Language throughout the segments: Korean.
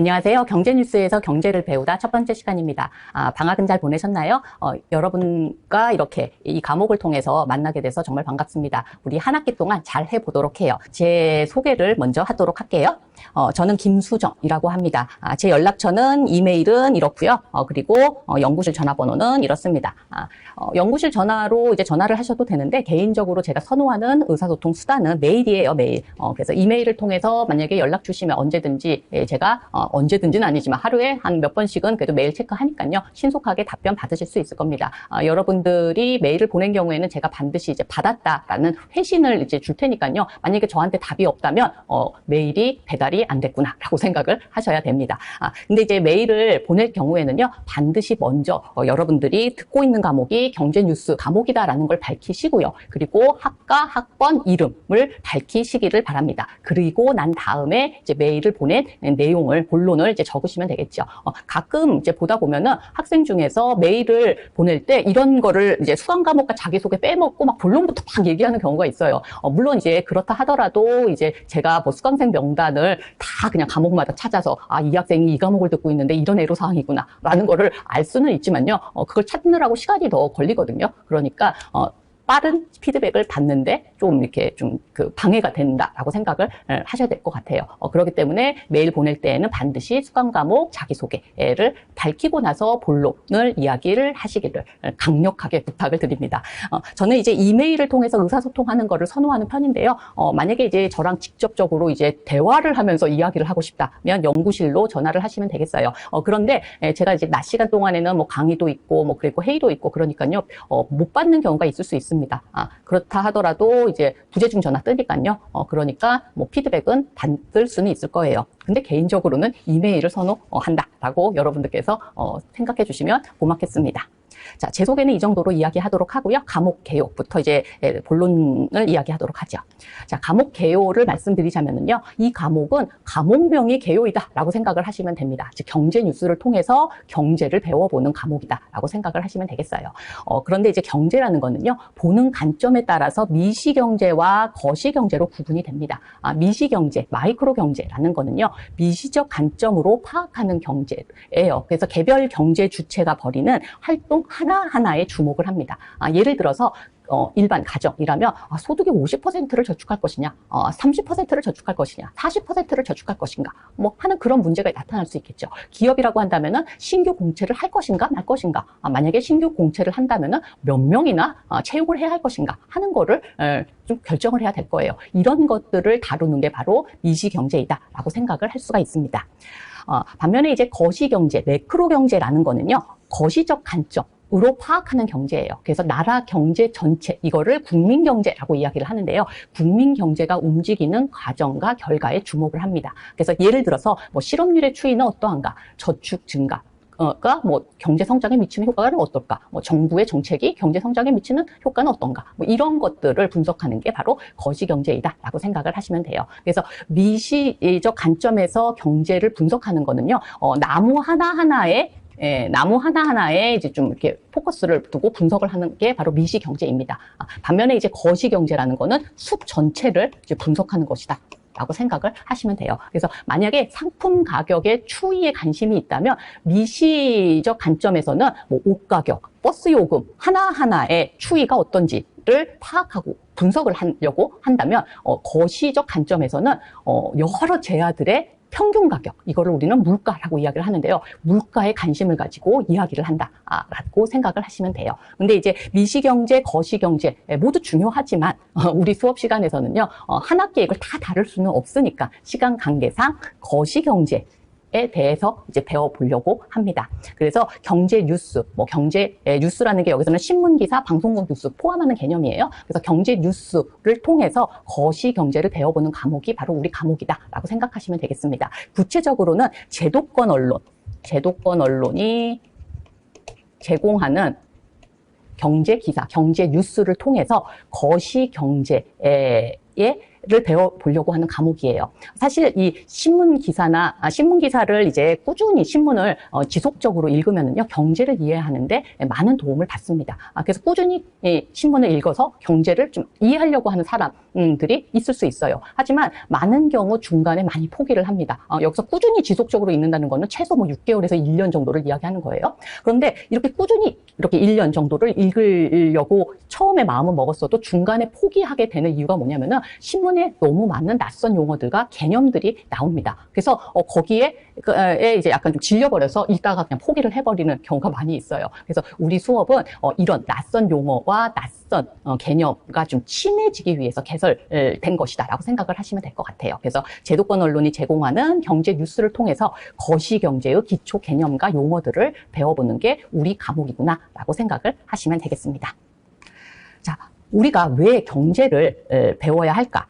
안녕하세요. 경제뉴스에서 경제를 배우다 첫 번째 시간입니다. 방학은 잘 보내셨나요? 여러분과 이렇게 이 과목을 통해서 만나게 돼서 정말 반갑습니다. 우리 한 학기 동안 잘 해보도록 해요. 제 소개를 먼저 하도록 할게요. 저는 김수정이라고 합니다. 제 연락처는 이메일은 이렇고요. 그리고 연구실 전화번호는 이렇습니다. 연구실 전화로 이제 전화를 하셔도 되는데 개인적으로 제가 선호하는 의사소통 수단은 메일이에요, 메일. 그래서 이메일을 통해서 만약에 연락 주시면 언제든지 제가 언제든지는 아니지만 하루에 한 몇 번씩은 그래도 메일 체크하니까요. 신속하게 답변 받으실 수 있을 겁니다. 여러분들이 메일을 보낸 경우에는 제가 반드시 이제 받았다라는 회신을 이제 줄 테니까요. 만약에 저한테 답이 없다면 메일이 배달이 안 됐구나라고 생각을 하셔야 됩니다. 근데 이제 메일을 보낼 경우에는요. 반드시 먼저 여러분들이 듣고 있는 과목이 경제뉴스 과목이다라는 걸 밝히시고요. 그리고 학과, 학번, 이름을 밝히시기를 바랍니다. 그리고 난 다음에 이제 메일을 보낸 내용을 본론을 이제 적으시면 되겠죠. 가끔 이제 보다 보면은 학생 중에서 메일을 보낼 때 이런 거를 이제 수강 과목과 자기소개 빼먹고 막 본론부터 막 얘기하는 경우가 있어요. 물론 이제 그렇다 하더라도 이제 제가 뭐 수강생 명단을 다 그냥 과목마다 찾아서 이 학생이 이 과목을 듣고 있는데 이런 애로사항이구나 라는 거를 알 수는 있지만요. 그걸 찾느라고 시간이 더 걸리거든요. 그러니까 빠른 피드백을 받는데 좀 이렇게 좀 방해가 된다라고 생각을 하셔야 될 것 같아요. 그렇기 때문에 메일 보낼 때에는 반드시 수강 과목 자기소개를 밝히고 나서 본론을 이야기를 하시기를 강력하게 부탁을 드립니다. 저는 이제 이메일을 통해서 의사소통하는 거를 선호하는 편인데요. 만약에 이제 저랑 직접적으로 이제 대화를 하면서 이야기를 하고 싶다면 연구실로 전화를 하시면 되겠어요. 그런데 제가 이제 낮 시간 동안에는 뭐 강의도 있고 뭐 그리고 회의도 있고 그러니까요. 못 받는 경우가 있을 수 있습니다. 그렇다 하더라도 이제 부재중 전화 뜨니까요. 그러니까 뭐 피드백은 받을 수는 있을 거예요. 근데 개인적으로는 이메일을 선호한다라고 여러분들께서 생각해 주시면 고맙겠습니다. 자, 제 소개는 이 정도로 이야기하도록 하고요. 과목 개요부터 이제 본론을 이야기하도록 하죠. 자, 과목 개요를 말씀드리자면요. 이 과목은 과목명이 개요이다라고 생각을 하시면 됩니다. 즉 경제 뉴스를 통해서 경제를 배워보는 과목이다라고 생각을 하시면 되겠어요. 그런데 이제 경제라는 거는요. 보는 관점에 따라서 미시경제와 거시경제로 구분이 됩니다. 미시경제, 마이크로경제라는 거는요. 미시적 관점으로 파악하는 경제예요. 그래서 개별 경제 주체가 벌이는 활동 하나하나에 주목을 합니다. 예를 들어서 일반 가정이라면 소득의 50%를 저축할 것이냐, 30%를 저축할 것이냐, 40%를 저축할 것인가 뭐 하는 그런 문제가 나타날 수 있겠죠. 기업이라고 한다면은 신규 공채를 할 것인가 말 것인가, 만약에 신규 공채를 한다면은 몇 명이나 채용을 해야 할 것인가 하는 거를 좀 결정을 해야 될 거예요. 이런 것들을 다루는 게 바로 미시경제이다라고 생각을 할 수가 있습니다. 반면에 이제 거시경제, 매크로경제라는 거는요, 거시적 관점으로 파악하는 경제예요. 그래서 나라 경제 전체, 이거를 국민경제라고 이야기를 하는데요. 국민경제가 움직이는 과정과 결과에 주목을 합니다. 그래서 예를 들어서 뭐 실업률의 추이는 어떠한가, 저축 증가, 가 뭐 경제 성장에 미치는 효과는 어떨까? 뭐 정부의 정책이 경제 성장에 미치는 효과는 어떤가? 뭐 이런 것들을 분석하는 게 바로 거시경제이다라고 생각을 하시면 돼요. 그래서 미시적 관점에서 경제를 분석하는 거는요. 나무 하나하나에 이제 좀 이렇게 포커스를 두고 분석을 하는 게 바로 미시경제입니다. 반면에 이제 거시경제라는 거는 숲 전체를 이제 분석하는 것이다. 라고 생각을 하시면 돼요. 그래서 만약에 상품 가격의 추이에 관심이 있다면 미시적 관점에서는 뭐 옷 가격, 버스 요금 하나하나의 추이가 어떤지를 파악하고 분석을 하려고 한다면 거시적 관점에서는 여러 재화들의 평균 가격, 이거를 우리는 물가라고 이야기를 하는데요. 물가에 관심을 가지고 이야기를 한다라고 생각을 하시면 돼요. 근데 이제 미시경제, 거시경제 모두 중요하지만 우리 수업 시간에서는요. 한 학기에 이걸 다 다룰 수는 없으니까 시간 관계상 거시경제 에 대해서 이제 배워보려고 합니다. 그래서 경제 뉴스, 뭐 경제 뉴스라는 게 여기서는 신문 기사, 방송국 뉴스 포함하는 개념이에요. 그래서 경제 뉴스를 통해서 거시 경제를 배워보는 과목이 바로 우리 과목이다라고 생각하시면 되겠습니다. 구체적으로는 제도권 언론이 제공하는 경제 기사, 경제 뉴스를 통해서 거시 경제의 배워보려고 하는 과목이에요. 사실 이 신문 기사를 이제 꾸준히 신문을 지속적으로 읽으면은요, 경제를 이해하는데 많은 도움을 받습니다. 그래서 꾸준히 신문을 읽어서 경제를 좀 이해하려고 하는 사람들이 있을 수 있어요. 하지만 많은 경우 중간에 많이 포기를 합니다. 여기서 꾸준히 지속적으로 읽는다는 거는 최소 뭐 6개월에서 1년 정도를 이야기하는 거예요. 그런데 이렇게 꾸준히 이렇게 1년 정도를 읽으려고 처음에 마음을 먹었어도 중간에 포기하게 되는 이유가 뭐냐면은 신문에 너무 많은 낯선 용어들과 개념들이 나옵니다. 그래서 거기에 이제 약간 좀 질려버려서 읽다가 그냥 포기를 해버리는 경우가 많이 있어요. 그래서 우리 수업은 이런 낯선 용어와 낯선 개념과 좀 친해지기 위해서 개설된 것이다라고 생각을 하시면 될 것 같아요. 그래서 제도권 언론이 제공하는 경제 뉴스를 통해서 거시경제의 기초 개념과 용어들을 배워보는 게 우리 과목이구나라고 생각을 하시면 되겠습니다. 자, 우리가 왜 경제를 배워야 할까?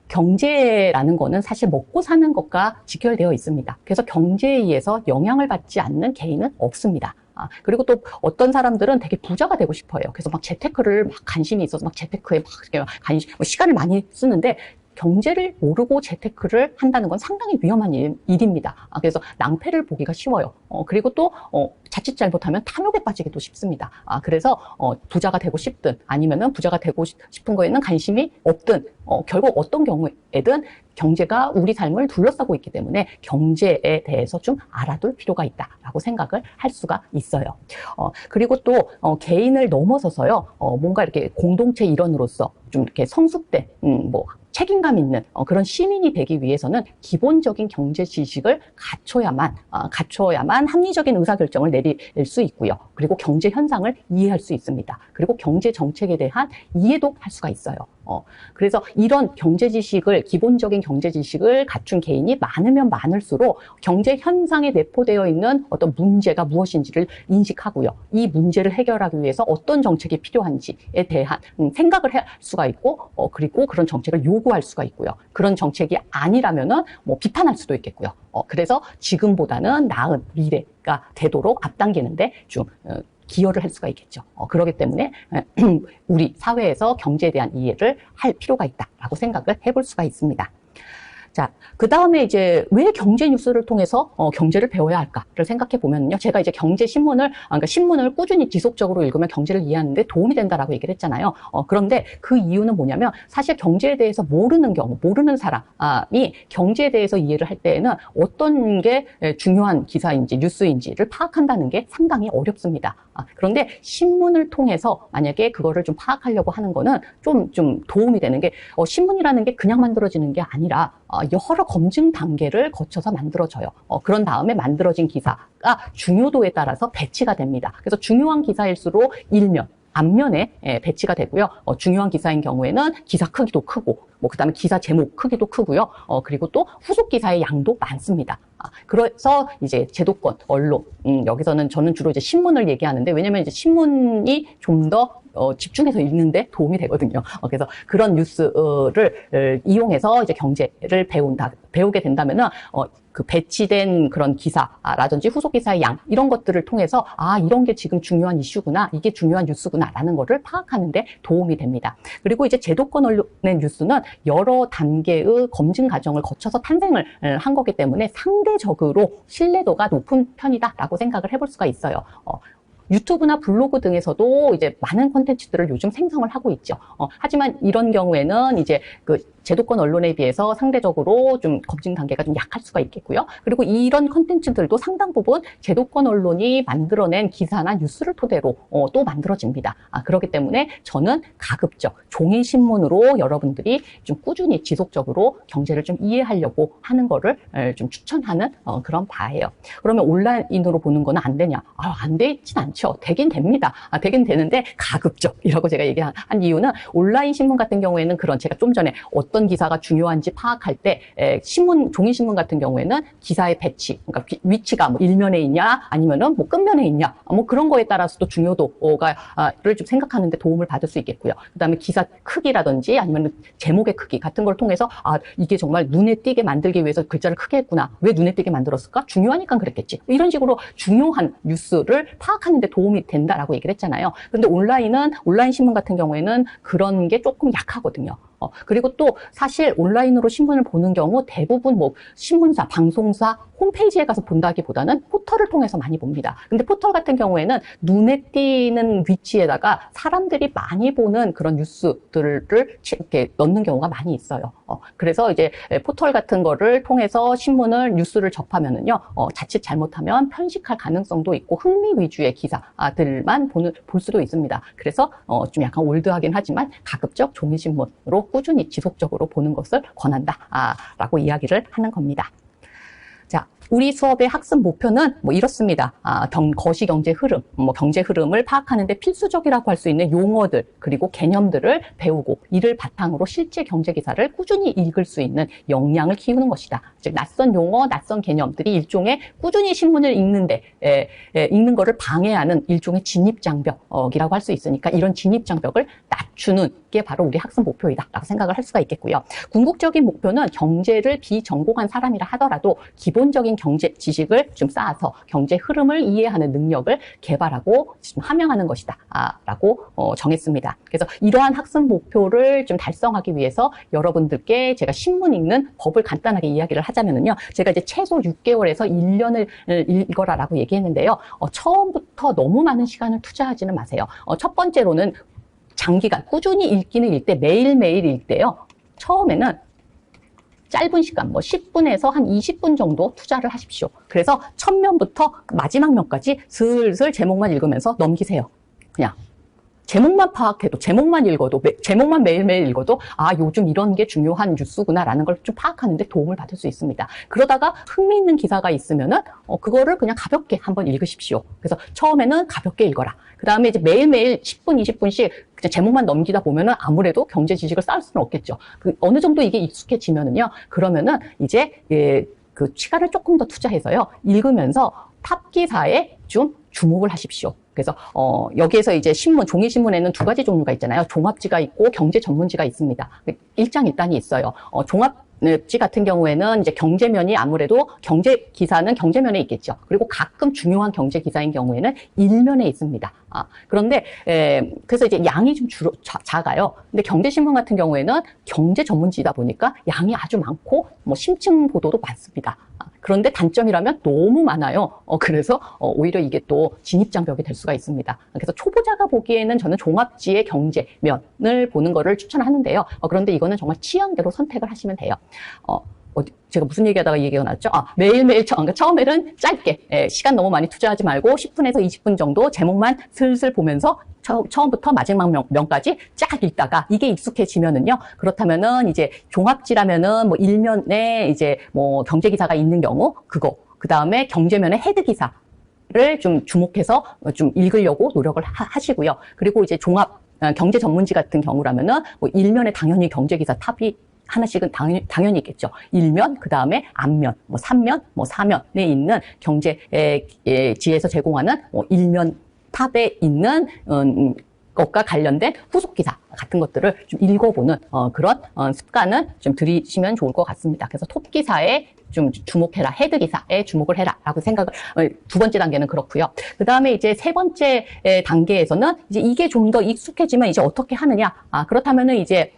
경제라는 거는 사실 먹고 사는 것과 직결되어 있습니다. 그래서 경제에 의해서 영향을 받지 않는 개인은 없습니다. 그리고 또 어떤 사람들은 되게 부자가 되고 싶어요. 그래서 막 재테크를 막 관심이 있어서 막 재테크에 막 시간을 많이 쓰는데 경제를 모르고 재테크를 한다는 건 상당히 위험한 일입니다. 그래서 낭패를 보기가 쉬워요. 그리고 또 자칫 잘못하면 탐욕에 빠지기도 쉽습니다. 그래서 부자가 되고 싶든 아니면은 부자가 되고 싶은 거에는 관심이 없든 결국 어떤 경우에든 경제가 우리 삶을 둘러싸고 있기 때문에 경제에 대해서 좀 알아둘 필요가 있다라고 생각을 할 수가 있어요. 그리고 또 개인을 넘어서서요, 뭔가 이렇게 공동체 일원으로서 좀 이렇게 성숙된 뭐 책임감 있는 그런 시민이 되기 위해서는 기본적인 경제 지식을 갖춰야만 합리적인 의사결정을 내릴 수 있고요. 그리고 경제 현상을 이해할 수 있습니다. 그리고 경제 정책에 대한 이해도 할 수가 있어요. 그래서 이런 기본적인 경제 지식을 갖춘 개인이 많으면 많을수록 경제 현상에 내포되어 있는 어떤 문제가 무엇인지를 인식하고요. 이 문제를 해결하기 위해서 어떤 정책이 필요한지에 대한 생각을 할 수가 있고, 그리고 그런 정책을 요구할 수가 있고요. 그런 정책이 아니라면은 뭐 비판할 수도 있겠고요. 그래서 지금보다는 나은 미래가 되도록 앞당기는데 좀 기여를 할 수가 있겠죠. 그렇기 때문에 우리 사회에서 경제에 대한 이해를 할 필요가 있다라고 생각을 해볼 수가 있습니다. 자, 그 다음에 이제 왜 경제 뉴스를 통해서 경제를 배워야 할까를 생각해 보면요. 제가 이제 그러니까 신문을 꾸준히 지속적으로 읽으면 경제를 이해하는데 도움이 된다라고 얘기를 했잖아요. 그런데 그 이유는 뭐냐면 사실 경제에 대해서 모르는 사람이 경제에 대해서 이해를 할 때에는 어떤 게 중요한 기사인지 뉴스인지를 파악한다는 게 상당히 어렵습니다. 그런데 신문을 통해서 만약에 그거를 좀 파악하려고 하는 거는 좀 도움이 되는 게 신문이라는 게 그냥 만들어지는 게 아니라 여러 검증 단계를 거쳐서 만들어져요. 그런 다음에 만들어진 기사가 중요도에 따라서 배치가 됩니다. 그래서 중요한 기사일수록 일면, 앞면에 배치가 되고요. 중요한 기사인 경우에는 기사 크기도 크고, 그 다음에 기사 제목 크기도 크고요. 그리고 또 후속 기사의 양도 많습니다. 그래서 이제 제도권, 언론, 여기서는 저는 주로 이제 신문을 얘기하는데, 왜냐면 이제 신문이 좀 더 집중해서 읽는데 도움이 되거든요. 그래서 그런 뉴스를 이용해서 이제 경제를 배우게 된다면은, 그 배치된 그런 기사라든지 후속 기사의 양, 이런 것들을 통해서 이런 게 지금 중요한 이슈구나, 이게 중요한 뉴스구나라는 거를 파악하는 데 도움이 됩니다. 그리고 이제 제도권 언론의 뉴스는 여러 단계의 검증 과정을 거쳐서 탄생을 한 거기 때문에 상대적으로 신뢰도가 높은 편이다라고 생각을 해볼 수가 있어요. 유튜브나 블로그 등에서도 이제 많은 콘텐츠들을 요즘 생성을 하고 있죠. 하지만 이런 경우에는 이제 그 제도권 언론에 비해서 상대적으로 좀 검증 단계가 좀 약할 수가 있겠고요. 그리고 이런 콘텐츠들도 상당 부분 제도권 언론이 만들어낸 기사나 뉴스를 토대로 또 만들어집니다. 그렇기 때문에 저는 가급적 종이신문으로 여러분들이 좀 꾸준히 지속적으로 경제를 좀 이해하려고 하는 거를 좀 추천하는 그런 바예요. 그러면 온라인으로 보는 거는 안 되냐? 안 되진 않죠. 되긴 됩니다. 되긴 되는데 가급적이라고 제가 얘기한 이유는 온라인 신문 같은 경우에는 제가 좀 전에 어떤 기사가 중요한지 파악할 때 종이신문 같은 경우에는 기사의 배치, 그러니까 위치가 뭐 일면에 있냐 아니면은 뭐 끝면에 있냐, 뭐 그런 거에 따라서 또 중요도를 좀 생각하는데 도움을 받을 수 있겠고요. 그다음에 기사 크기라든지 아니면 제목의 크기 같은 걸 통해서 이게 정말 눈에 띄게 만들기 위해서 글자를 크게 했구나. 왜 눈에 띄게 만들었을까? 중요하니까 그랬겠지. 이런 식으로 중요한 뉴스를 파악하는 데 도움이 된다라고 얘기를 했잖아요. 그런데 온라인 신문 같은 경우에는 그런 게 조금 약하거든요. 그리고 또 사실 온라인으로 신문을 보는 경우 대부분 뭐 신문사, 방송사 홈페이지에 가서 본다기보다는 포털을 통해서 많이 봅니다. 근데 포털 같은 경우에는 눈에 띄는 위치에다가 사람들이 많이 보는 그런 뉴스들을 이렇게 넣는 경우가 많이 있어요. 그래서 이제 포털 같은 거를 통해서 신문을, 뉴스를 접하면은요, 자칫 잘못하면 편식할 가능성도 있고 흥미 위주의 기사들만 볼 수도 있습니다. 그래서 좀 약간 올드하긴 하지만 가급적 종이신문으로 꾸준히 지속적으로 보는 것을 권한다라고 이야기를 하는 겁니다. 자, 우리 수업의 학습 목표는 뭐 이렇습니다. 거시 경제 흐름, 경제 흐름을 파악하는데 필수적이라고 할 수 있는 용어들, 그리고 개념들을 배우고 이를 바탕으로 실제 경제 기사를 꾸준히 읽을 수 있는 역량을 키우는 것이다. 즉, 낯선 용어, 낯선 개념들이 일종의 꾸준히 신문을 읽는 거를 방해하는 일종의 진입장벽이라고 할 수 있으니까 이런 진입장벽을 낮추는 게 바로 우리 학습 목표이다라고 생각을 할 수가 있겠고요. 궁극적인 목표는 경제를 비전공한 사람이라 하더라도 기본적인 경제 지식을 좀 쌓아서 경제 흐름을 이해하는 능력을 개발하고 좀 함양하는 것이다 라고 정했습니다. 그래서 이러한 학습 목표를 좀 달성하기 위해서 여러분들께 제가 신문 읽는 법을 간단하게 이야기를 하자면요, 제가 이제 최소 6개월에서 1년을 읽어라라고 얘기했는데요. 처음부터 너무 많은 시간을 투자하지는 마세요. 첫 번째로는 장기간 꾸준히 읽기는 읽되 매일매일 읽대요. 처음에는 짧은 시간, 10분에서 한 20분 정도 투자를 하십시오. 그래서 첫 면부터 마지막 면까지 슬슬 제목만 읽으면서 넘기세요. 그냥 제목만 파악해도, 제목만 읽어도, 제목만 매일매일 읽어도 요즘 이런 게 중요한 뉴스구나라는 걸 좀 파악하는데 도움을 받을 수 있습니다. 그러다가 흥미있는 기사가 있으면은 그거를 그냥 가볍게 한번 읽으십시오. 그래서 처음에는 가볍게 읽어라. 그 다음에 이제 매일매일 10분, 20분씩 그냥 제목만 넘기다 보면은 아무래도 경제 지식을 쌓을 수는 없겠죠. 어느 정도 이게 익숙해지면은요, 그러면은 이제 그 시간을 조금 더 투자해서요, 읽으면서 탑 기사에 좀 주목을 하십시오. 그래서 여기에서 이제 종이신문에는 두 가지 종류가 있잖아요. 종합지가 있고 경제 전문지가 있습니다. 일장일단이 있어요. 종합지 같은 경우에는 이제 경제면이 아무래도 경제 기사는 경제면에 있겠죠. 그리고 가끔 중요한 경제 기사인 경우에는 일면에 있습니다. 그런데 그래서 이제 양이 좀 작아요. 근데 경제신문 같은 경우에는 경제 전문지다 보니까 양이 아주 많고 심층 보도도 많습니다. 그런데 단점이라면 너무 많아요. 그래서 오히려 이게 또 진입장벽이 될 수가 있습니다. 그래서 초보자가 보기에는 저는 종합지의 경제면을 보는 거를 추천하는데요. 그런데 이거는 정말 취향대로 선택을 하시면 돼요. 제가 무슨 얘기하다가 이 얘기가 나왔죠? 매일매일 그러니까 처음에는 짧게, 시간 너무 많이 투자하지 말고 10분에서 20분 정도 제목만 슬슬 보면서 처음부터 마지막 면까지 쫙 읽다가 이게 익숙해지면은요, 그렇다면은 이제 종합지라면은 일면에 이제 경제 기사가 있는 경우 그 다음에 경제면의 헤드 기사를 좀 주목해서 좀 읽으려고 노력을 하시고요. 그리고 이제 경제 전문지 같은 경우라면은 일면에 당연히 경제 기사 탑이 하나씩은 당연히 있겠죠. 일면, 그 다음에 앞면, 3면, 4면에 있는 경제지에서 제공하는 일면 탑에 있는 것과 관련된 후속 기사 같은 것들을 좀 읽어보는 그런 습관을 좀 들이시면 좋을 것 같습니다. 그래서 톱 기사에 좀 주목해라, 헤드 기사에 주목을 해라 라고 생각을, 두 번째 단계는 그렇고요. 그 다음에 이제 세 번째 단계에서는 이제 이게 좀 더 익숙해지면 이제 어떻게 하느냐. 그렇다면은 이제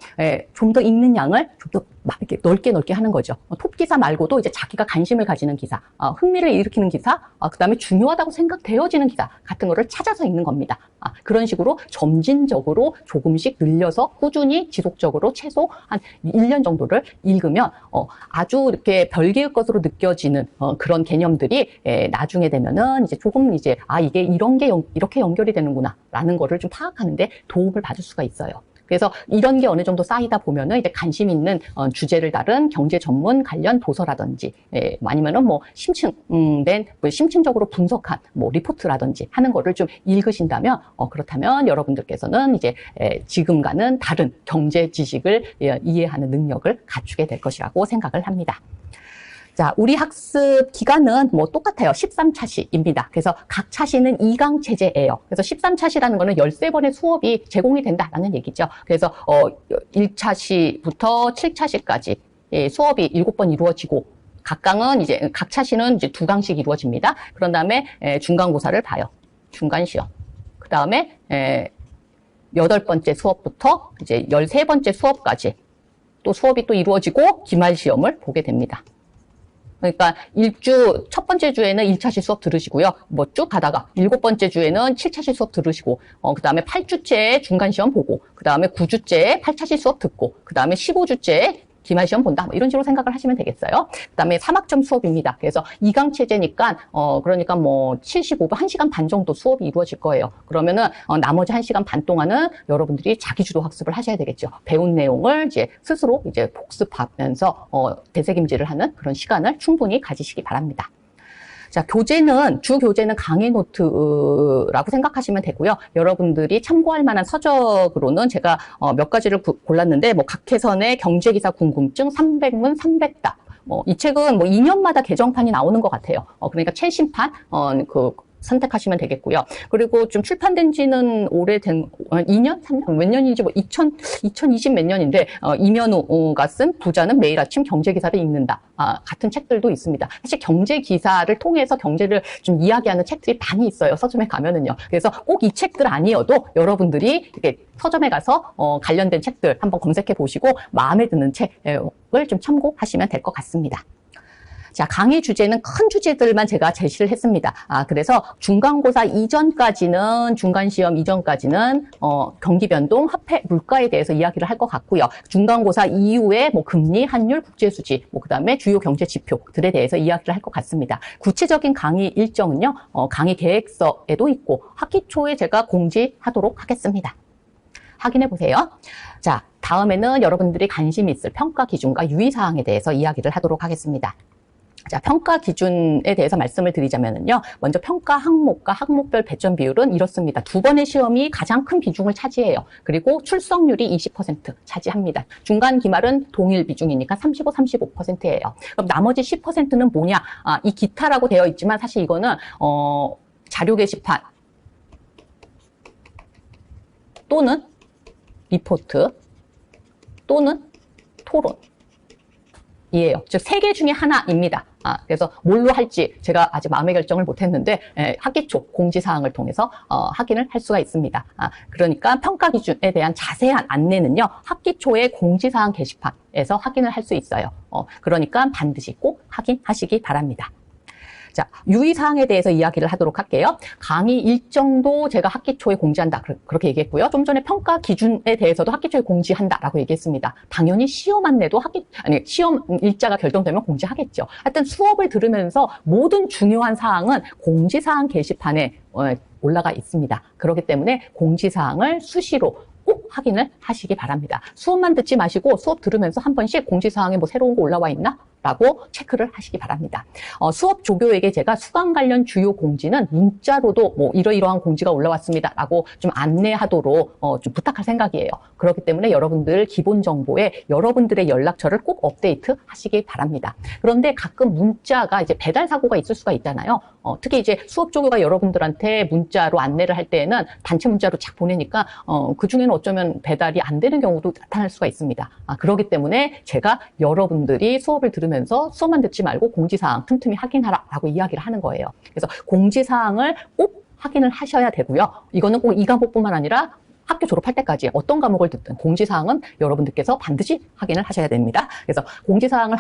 좀 더 읽는 양을 좀 더 이렇게 넓게 하는 거죠. 톱 기사 말고도 이제 자기가 관심을 가지는 기사, 흥미를 일으키는 기사, 그 다음에 중요하다고 생각되어지는 기사 같은 거를 찾아서 읽는 겁니다. 그런 식으로 점진적으로 조금씩 늘려서 꾸준히 지속적으로 최소 한 1년 정도를 읽으면 아주 이렇게 별개의 것으로 느껴지는 그런 개념들이 나중에 되면은 이제 조금 이제 이게 이런 게 이렇게 연결이 되는구나 라는 거를 좀 파악하는데 도움을 받을 수가 있어요. 그래서 이런 게 어느 정도 쌓이다 보면은 이제 관심 있는 주제를 다룬 경제 전문 관련 도서라든지, 아니면은 심층적으로 분석한 리포트라든지 하는 거를 좀 읽으신다면, 그렇다면 여러분들께서는 이제 지금과는 다른 경제 지식을 이해하는 능력을 갖추게 될 것이라고 생각을 합니다. 자, 우리 학습 기간은 똑같아요. 13차시입니다. 그래서 각 차시는 2강 체제예요. 그래서 13차시라는 거는 13번의 수업이 제공이 된다라는 얘기죠. 그래서 1차시부터 7차시까지 수업이 7번 이루어지고 각 차시는 이제 2강씩 이루어집니다. 그런 다음에 중간고사를 봐요. 중간 시험. 그 다음에 8번째 수업부터 이제 13번째 수업까지 또 수업이 또 이루어지고 기말 시험을 보게 됩니다. 그러니까 첫 번째 주에는 1차시 수업 들으시고요. 뭐 쭉 가다가 7번째 주에는 7차시 수업 들으시고, 그 다음에 8주째에 중간 시험 보고, 그 다음에 9주째에 8차시 수업 듣고, 그 다음에 15주째에 기말 시험 본다. 뭐 이런 식으로 생각을 하시면 되겠어요. 그 다음에 3학점 수업입니다. 그래서 2강 체제니까, 그러니까 뭐 75분, 1시간 반 정도 수업이 이루어질 거예요. 그러면은, 나머지 1시간 반 동안은 여러분들이 자기주도 학습을 하셔야 되겠죠. 배운 내용을 이제 스스로 이제 복습하면서, 되새김질을 하는 그런 시간을 충분히 가지시기 바랍니다. 자, 주 교재는 강의 노트라고 생각하시면 되고요. 여러분들이 참고할 만한 서적으로는 제가 몇 가지를 골랐는데, 뭐 각혜선의 경제기사 궁금증 300문 300답. 이 책은 뭐 2년마다 개정판이 나오는 것 같아요. 그러니까 최신판, 선택하시면 되겠고요. 그리고 좀 출판된 지는 오래된, 2년? 3년? 몇 년인지 뭐 2020 몇 년인데, 이면우가 쓴 부자는 매일 아침 경제기사를 읽는다. 같은 책들도 있습니다. 사실 경제기사를 통해서 경제를 좀 이야기하는 책들이 많이 있어요. 서점에 가면은요. 그래서 꼭 이 책들 아니어도 여러분들이 이렇게 서점에 가서 관련된 책들 한번 검색해 보시고 마음에 드는 책을 좀 참고하시면 될 것 같습니다. 자, 강의 주제는 큰 주제들만 제가 제시를 했습니다. 그래서 중간고사 이전까지는, 중간시험 이전까지는, 경기 변동, 화폐, 물가에 대해서 이야기를 할 것 같고요. 중간고사 이후에 뭐 금리, 환율, 국제수지, 뭐 그 다음에 주요 경제 지표들에 대해서 이야기를 할 것 같습니다. 구체적인 강의 일정은요, 강의 계획서에도 있고, 학기 초에 제가 공지하도록 하겠습니다. 확인해 보세요. 자, 다음에는 여러분들이 관심 있을 평가 기준과 유의사항에 대해서 이야기를 하도록 하겠습니다. 자, 평가 기준에 대해서 말씀을 드리자면요. 먼저 평가 항목과 항목별 배점 비율은 이렇습니다. 두 번의 시험이 가장 큰 비중을 차지해요. 그리고 출석률이 20% 차지합니다. 중간 기말은 동일 비중이니까 35, 35%예요. 그럼 나머지 10%는 뭐냐? 이 기타라고 되어 있지만 사실 이거는 자료 게시판 또는 리포트 또는 토론 이에요. 즉, 3개 중에 하나입니다. 그래서 뭘로 할지 제가 아직 마음의 결정을 못했는데 학기 초 공지사항을 통해서 확인을 할 수가 있습니다. 그러니까 평가 기준에 대한 자세한 안내는요. 학기 초에 공지사항 게시판에서 확인을 할 수 있어요. 그러니까 반드시 꼭 확인하시기 바랍니다. 자, 유의사항에 대해서 이야기를 하도록 할게요. 강의 일정도 제가 학기 초에 공지한다. 그렇게 얘기했고요. 좀 전에 평가 기준에 대해서도 학기 초에 공지한다라고 얘기했습니다. 당연히 시험 안내도 시험 일자가 결정되면 공지하겠죠. 하여튼 수업을 들으면서 모든 중요한 사항은 공지사항 게시판에 올라가 있습니다. 그렇기 때문에 공지사항을 수시로 꼭 확인을 하시기 바랍니다. 수업만 듣지 마시고 수업 들으면서 한 번씩 공지사항에 뭐 새로운 거 올라와 있나? 라고 체크를 하시기 바랍니다. 수업 조교에게 제가 수강 관련 주요 공지는 문자로도 뭐 이러이러한 공지가 올라왔습니다 라고 좀 안내하도록 좀 부탁할 생각이에요. 그렇기 때문에 여러분들 기본 정보에 여러분들의 연락처를 꼭 업데이트 하시기 바랍니다. 그런데 가끔 문자가 이제 배달 사고가 있을 수가 있잖아요. 특히 이제 수업 조교가 여러분들한테 문자로 안내를 할 때에는 단체 문자로 착 보내니까 그 중에는 어쩌면 배달이 안 되는 경우도 나타날 수가 있습니다. 그렇기 때문에 제가 여러분들이 수업을 들으면 수업만 듣지 말고 공지사항 틈틈이 확인하라라고 이야기를 하는 거예요. 그래서 공지사항을 꼭 확인을 하셔야 되고요. 이거는 꼭 이 과목뿐만 아니라 학교 졸업할 때까지 어떤 과목을 듣든 공지사항은 여러분들께서 반드시 확인을 하셔야 됩니다. 그래서 공지사항을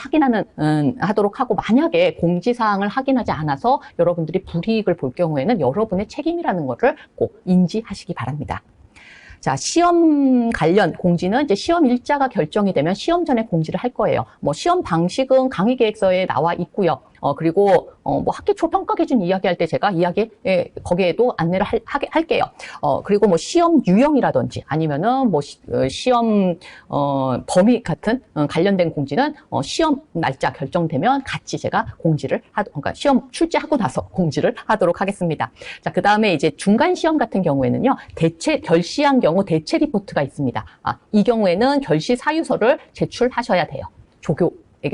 하도록 하고 만약에 공지사항을 확인하지 않아서 여러분들이 불이익을 볼 경우에는 여러분의 책임이라는 것을 꼭 인지하시기 바랍니다. 자, 시험 관련 공지는 이제 시험 일자가 결정이 되면 시험 전에 공지를 할 거예요. 뭐 시험 방식은 강의 계획서에 나와 있고요. 그리고 뭐 학기 초 평가 기준 이야기할 때 제가 거기에도 안내를 할게요. 그리고 뭐 시험 유형이라든지 아니면은 뭐 시험 범위 같은 관련된 공지는 시험 날짜 결정되면 같이 제가 그러니까 시험 출제하고 나서 공지를 하도록 하겠습니다. 자, 그 다음에 이제 중간 시험 같은 경우에는요, 결시한 경우 대체 리포트가 있습니다. 이 경우에는 결시 사유서를 제출하셔야 돼요.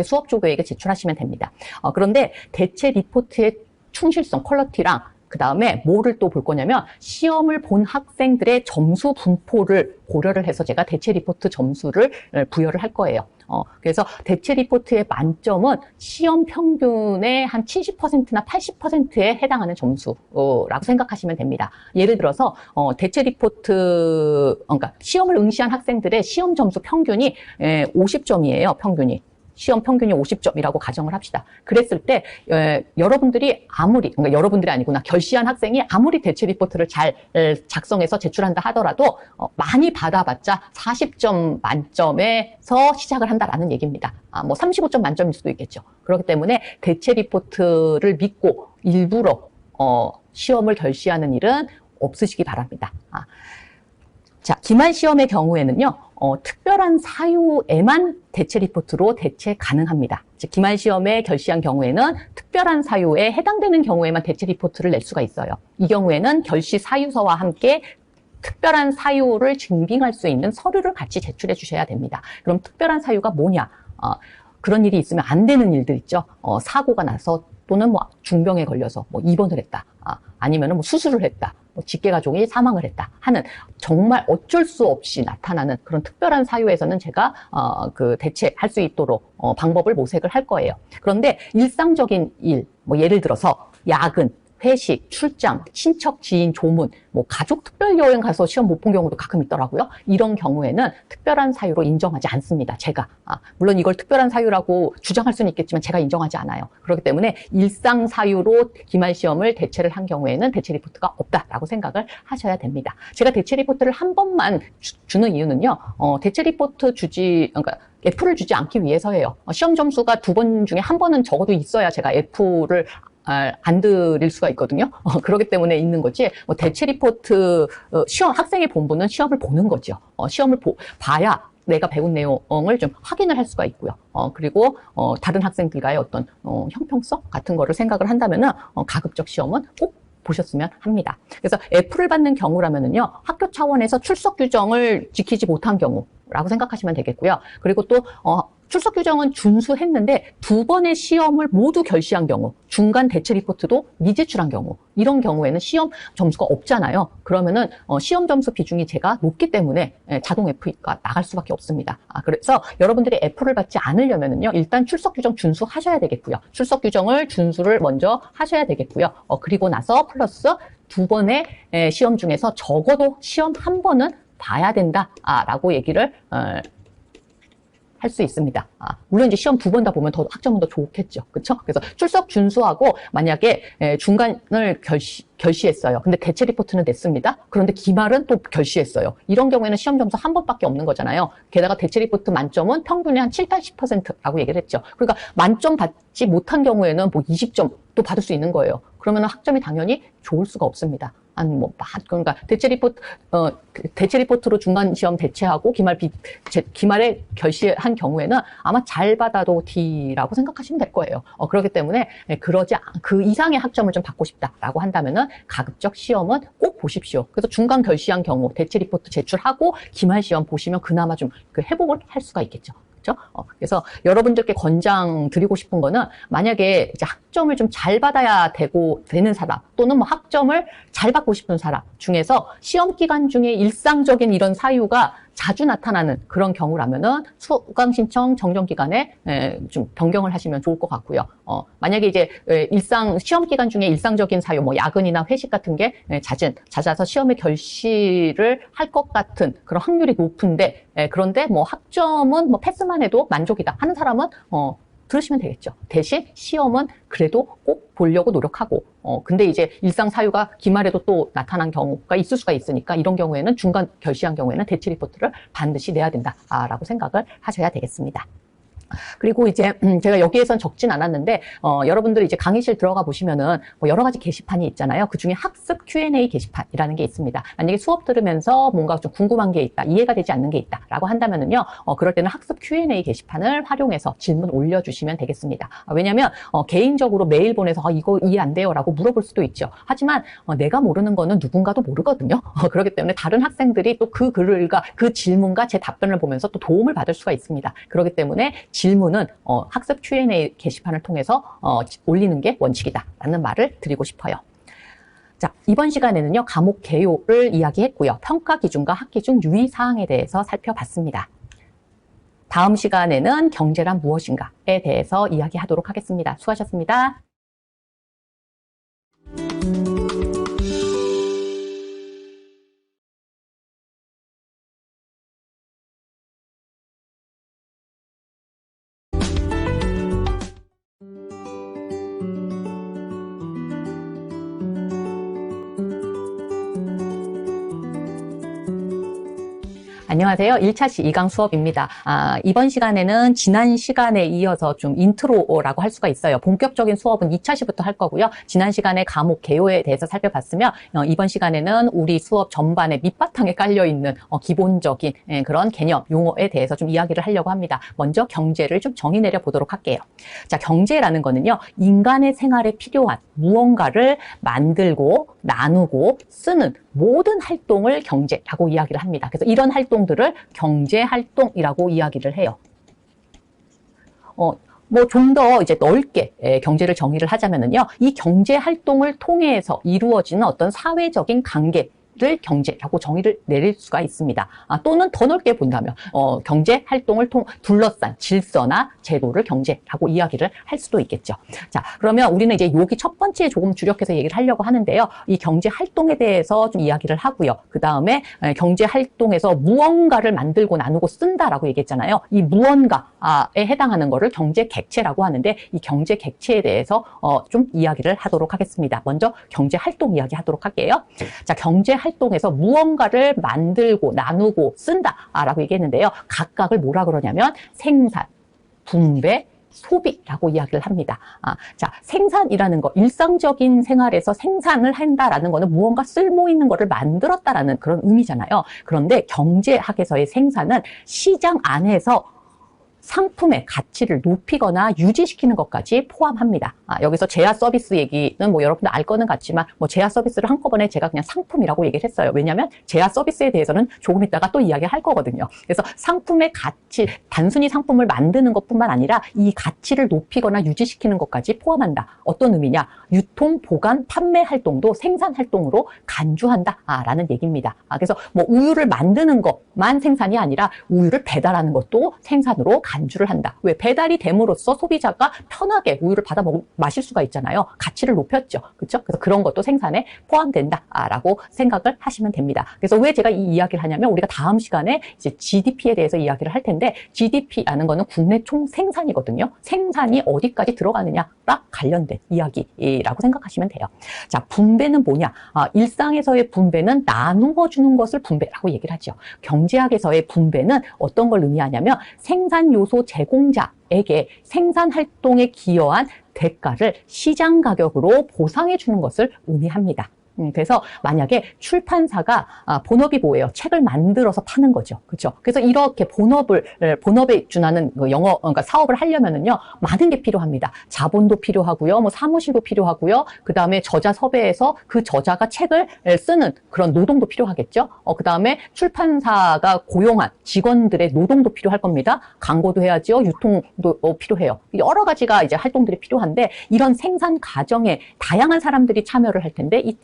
수업 조교에게 제출하시면 됩니다. 그런데 대체 리포트의 충실성, 퀄리티랑 그 다음에 뭐를 또 볼 거냐면 시험을 본 학생들의 점수 분포를 고려를 해서 제가 대체 리포트 점수를 부여를 할 거예요. 그래서 대체 리포트의 만점은 시험 평균의 한 70%나 80%에 해당하는 점수라고 생각하시면 됩니다. 예를 들어서 대체 리포트, 그러니까 시험을 응시한 학생들의 시험 점수 평균이 50점이에요. 평균이. 시험 평균이 50점이라고 가정을 합시다. 그랬을 때 여러분들이 그러니까 여러분들이 아니구나. 결시한 학생이 아무리 대체 리포트를 잘 작성해서 제출한다 하더라도 많이 받아봤자 40점 만점에서 시작을 한다라는 얘기입니다. 뭐 35점 만점일 수도 있겠죠. 그렇기 때문에 대체 리포트를 믿고 일부러 시험을 결시하는 일은 없으시기 바랍니다. 자, 기말 시험의 경우에는요, 특별한 사유에만 대체 리포트로 대체 가능합니다. 즉, 기말 시험에 결시한 경우에는 특별한 사유에 해당되는 경우에만 대체 리포트를 낼 수가 있어요. 이 경우에는 결시 사유서와 함께 특별한 사유를 증빙할 수 있는 서류를 같이 제출해 주셔야 됩니다. 그럼 특별한 사유가 뭐냐? 그런 일이 있으면 안 되는 일들 있죠. 사고가 나서 또는 뭐 중병에 걸려서 뭐 입원을 했다. 아니면은 뭐 수술을 했다. 뭐 직계가족이 사망을 했다 하는 정말 어쩔 수 없이 나타나는 그런 특별한 사유에서는 제가 그 대체할 수 있도록 방법을 모색을 할 거예요. 그런데 일상적인 일, 뭐 예를 들어서 야근, 회식, 출장, 친척, 지인, 조문, 뭐 가족 특별 여행 가서 시험 못 본 경우도 가끔 있더라고요. 이런 경우에는 특별한 사유로 인정하지 않습니다. 제가. 물론 이걸 특별한 사유라고 주장할 수는 있겠지만 제가 인정하지 않아요. 그렇기 때문에 일상 사유로 기말 시험을 대체를 한 경우에는 대체 리포트가 없다라고 생각을 하셔야 됩니다. 제가 대체 리포트를 한 번만 주는 이유는요. 대체 리포트 그러니까 F를 주지 않기 위해서예요. 시험 점수가 2번 중에 한 번은 적어도 있어야 제가 F를 안 드릴 수가 있거든요. 그렇기 때문에 있는 거지. 뭐 대체 리포트 학생의 본분은 시험을 보는 거죠. 시험을 봐야 내가 배운 내용을 좀 확인을 할 수가 있고요. 그리고 다른 학생들과의 어떤 형평성 같은 거를 생각을 한다면은 가급적 시험은 꼭 보셨으면 합니다. 그래서 F를 받는 경우라면은요, 학교 차원에서 출석 규정을 지키지 못한 경우라고 생각하시면 되겠고요. 그리고 또 출석 규정은 준수했는데 2번의 시험을 모두 결시한 경우, 중간 대체 리포트도 미제출한 경우, 이런 경우에는 시험 점수가 없잖아요. 그러면은 시험 점수 비중이 제가 높기 때문에 자동 F가 나갈 수밖에 없습니다. 그래서 여러분들이 F를 받지 않으려면은요, 일단 출석 규정 준수하셔야 되겠고요. 출석 규정을 준수를 먼저 하셔야 되겠고요. 그리고 나서 플러스 2번의 시험 중에서 적어도 시험 1번은 봐야 된다라고 얘기를 할 수 있습니다. 물론 이제 시험 2번 다 보면 더 학점은 더 좋겠죠. 그렇죠? 그래서 출석 준수하고 만약에 중간을 결시했어요. 근데 대체 리포트는 냈습니다. 그런데 기말은 또 결시했어요. 이런 경우에는 시험 점수 1번밖에 없는 거잖아요. 게다가 대체 리포트 만점은 평균이 한 7, 80%라고 얘기를 했죠. 그러니까 만점 받지 못한 경우에는 뭐 20점 또 받을 수 있는 거예요. 그러면 학점이 당연히 좋을 수가 없습니다. 그러니까 대체 리포트로 중간 시험 대체하고 기말에 결시한 경우에는 아마 잘 받아도 D라고 생각하시면 될 거예요. 그렇기 때문에 그 이상의 학점을 좀 받고 싶다라고 한다면은 가급적 시험은 꼭 보십시오. 그래서 중간 결시한 경우 대체 리포트 제출하고 기말 시험 보시면 그나마 좀 그 회복을 할 수가 있겠죠. 그렇죠? 그래서 여러분들께 권장 드리고 싶은 거는 만약에 이제 학점을 좀 잘 받아야 되는 사람 또는 뭐 학점을 잘 받고 싶은 사람 중에서 시험 기간 중에 일상적인 이런 사유가 자주 나타나는 그런 경우라면은 수강 신청 정정 기간에 좀 변경을 하시면 좋을 것 같고요. 만약에 이제 시험 기간 중에 일상적인 사유, 뭐 야근이나 회식 같은 게 잦아서 시험에 결시를 할 것 같은 그런 확률이 높은데, 그런데 뭐 학점은 뭐 패스만 해도 만족이다 하는 사람은 들으시면 되겠죠. 대신 시험은 그래도 꼭 보려고 노력하고, 근데 이제 일상 사유가 기말에도 또 나타난 경우가 있을 수가 있으니까 이런 경우에는 중간 결시한 경우에는 대체 리포트를 반드시 내야 된다라고 생각을 하셔야 되겠습니다. 그리고 이제 제가 여기에선 적진 않았는데 여러분들이 이제 강의실 들어가 보시면은 뭐 여러 가지 게시판이 있잖아요. 그 중에 학습 Q&A 게시판이라는 게 있습니다. 만약에 수업 들으면서 뭔가 좀 궁금한 게 있다, 이해가 되지 않는 게 있다라고 한다면은요, 그럴 때는 학습 Q&A 게시판을 활용해서 질문 올려주시면 되겠습니다. 왜냐하면 개인적으로 메일 보내서 이거 이해 안 돼요라고 물어볼 수도 있죠. 하지만 내가 모르는 거는 누군가도 모르거든요. 그렇기 때문에 다른 학생들이 또 그 글과 그 질문과 제 답변을 보면서 또 도움을 받을 수가 있습니다. 그렇기 때문에 질문은 학습 Q&A 게시판을 통해서 올리는 게 원칙이다라는 말을 드리고 싶어요. 자, 이번 시간에는요, 과목 개요를 이야기했고요. 평가 기준과 학기 중 유의사항에 대해서 살펴봤습니다. 다음 시간에는 경제란 무엇인가에 대해서 이야기하도록 하겠습니다. 수고하셨습니다. 안녕하세요. 1차시 이강 수업입니다. 이번 시간에는 지난 시간에 이어서 좀 인트로라고 할 수가 있어요. 본격적인 수업은 2차시부터 할 거고요. 지난 시간에 과목 개요에 대해서 살펴봤으며 이번 시간에는 우리 수업 전반에 밑바탕에 깔려있는 기본적인 그런 개념, 용어에 대해서 좀 이야기를 하려고 합니다. 먼저 경제를 좀 정의 내려 보도록 할게요. 자, 경제라는 거는요, 인간의 생활에 필요한 무언가를 만들고 나누고 쓰는 모든 활동을 경제라고 이야기를 합니다. 그래서 이런 활동들을 경제활동이라고 이야기를 해요. 뭐 좀 더 이제 넓게 경제를 정의를 하자면은요, 이 경제활동을 통해서 이루어지는 어떤 사회적인 관계를 경제라고 정의를 내릴 수가 있습니다. 또는 더 넓게 본다면 경제 활동을 둘러싼 질서나 제도를 경제라고 이야기를 할 수도 있겠죠. 자, 그러면 우리는 이제 여기 첫 번째에 조금 주력해서 얘기를 하려고 하는데요. 이 경제 활동에 대해서 좀 이야기를 하고요. 그 다음에 경제 활동에서 무언가를 만들고 나누고 쓴다라고 얘기했잖아요. 이 무언가에 해당하는 거를 경제 객체라고 하는데, 이 경제 객체에 대해서 좀 이야기를 하도록 하겠습니다. 먼저 경제 활동 이야기 하도록 할게요. 자, 경제 활동에서 무언가를 만들고 나누고 쓴다라고 얘기했는데요. 각각을 뭐라 그러냐면 생산, 분배, 소비라고 이야기를 합니다. 자, 생산이라는 거, 일상적인 생활에서 생산을 한다라는 거는 무언가 쓸모 있는 거를 만들었다라는 그런 의미잖아요. 그런데 경제학에서의 생산은 시장 안에서 상품의 가치를 높이거나 유지시키는 것까지 포함합니다. 여기서 제야 서비스 얘기는 뭐 여러분들 알 거는 같지만, 뭐 제야 서비스를 한꺼번에 제가 그냥 상품이라고 얘기를 했어요. 왜냐하면 제야 서비스에 대해서는 조금 이따가 또 이야기할 거거든요. 그래서 상품의 가치, 단순히 상품을 만드는 것뿐만 아니라 이 가치를 높이거나 유지시키는 것까지 포함한다. 어떤 의미냐? 유통, 보관, 판매 활동도 생산 활동으로 간주한다라는 얘기입니다. 그래서 뭐 우유를 만드는 것만 생산이 아니라 우유를 배달하는 것도 생산으로 간주를 한다. 왜? 배달이 됨으로써 소비자가 편하게 우유를 받아 마실 수가 있잖아요. 가치를 높였죠. 그렇죠? 그래서 그런 것도 생산에 포함된다라고 생각을 하시면 됩니다. 그래서 왜 제가 이 이야기를 하냐면, 우리가 다음 시간에 이제 GDP에 대해서 이야기를 할 텐데, GDP라는 거는 국내 총 생산이거든요. 생산이 어디까지 들어가느냐랑 관련된 이야기라고 생각하시면 돼요. 자, 분배는 뭐냐? 일상에서의 분배는 나누어 주는 것을 분배라고 얘기를 하죠. 경제학에서의 분배는 어떤 걸 의미하냐면, 생산 요소 제공자에게 생산 활동에 기여한 대가를 시장 가격으로 보상해 주는 것을 의미합니다. 그래서 만약에 출판사가 본업이 뭐예요? 책을 만들어서 파는 거죠. 그렇죠? 그래서 이렇게 본업에 준하는 그러니까 사업을 하려면은요, 많은 게 필요합니다. 자본도 필요하고요, 뭐 사무실도 필요하고요, 그 다음에 저자 섭외해서 그 저자가 책을 쓰는 그런 노동도 필요하겠죠. 그 다음에 출판사가 고용한 직원들의 노동도 필요할 겁니다. 광고도 해야죠, 유통도 필요해요. 여러 가지가 이제 활동들이 필요한데, 이런 생산 과정에 다양한 사람들이 참여를 할 텐데, 이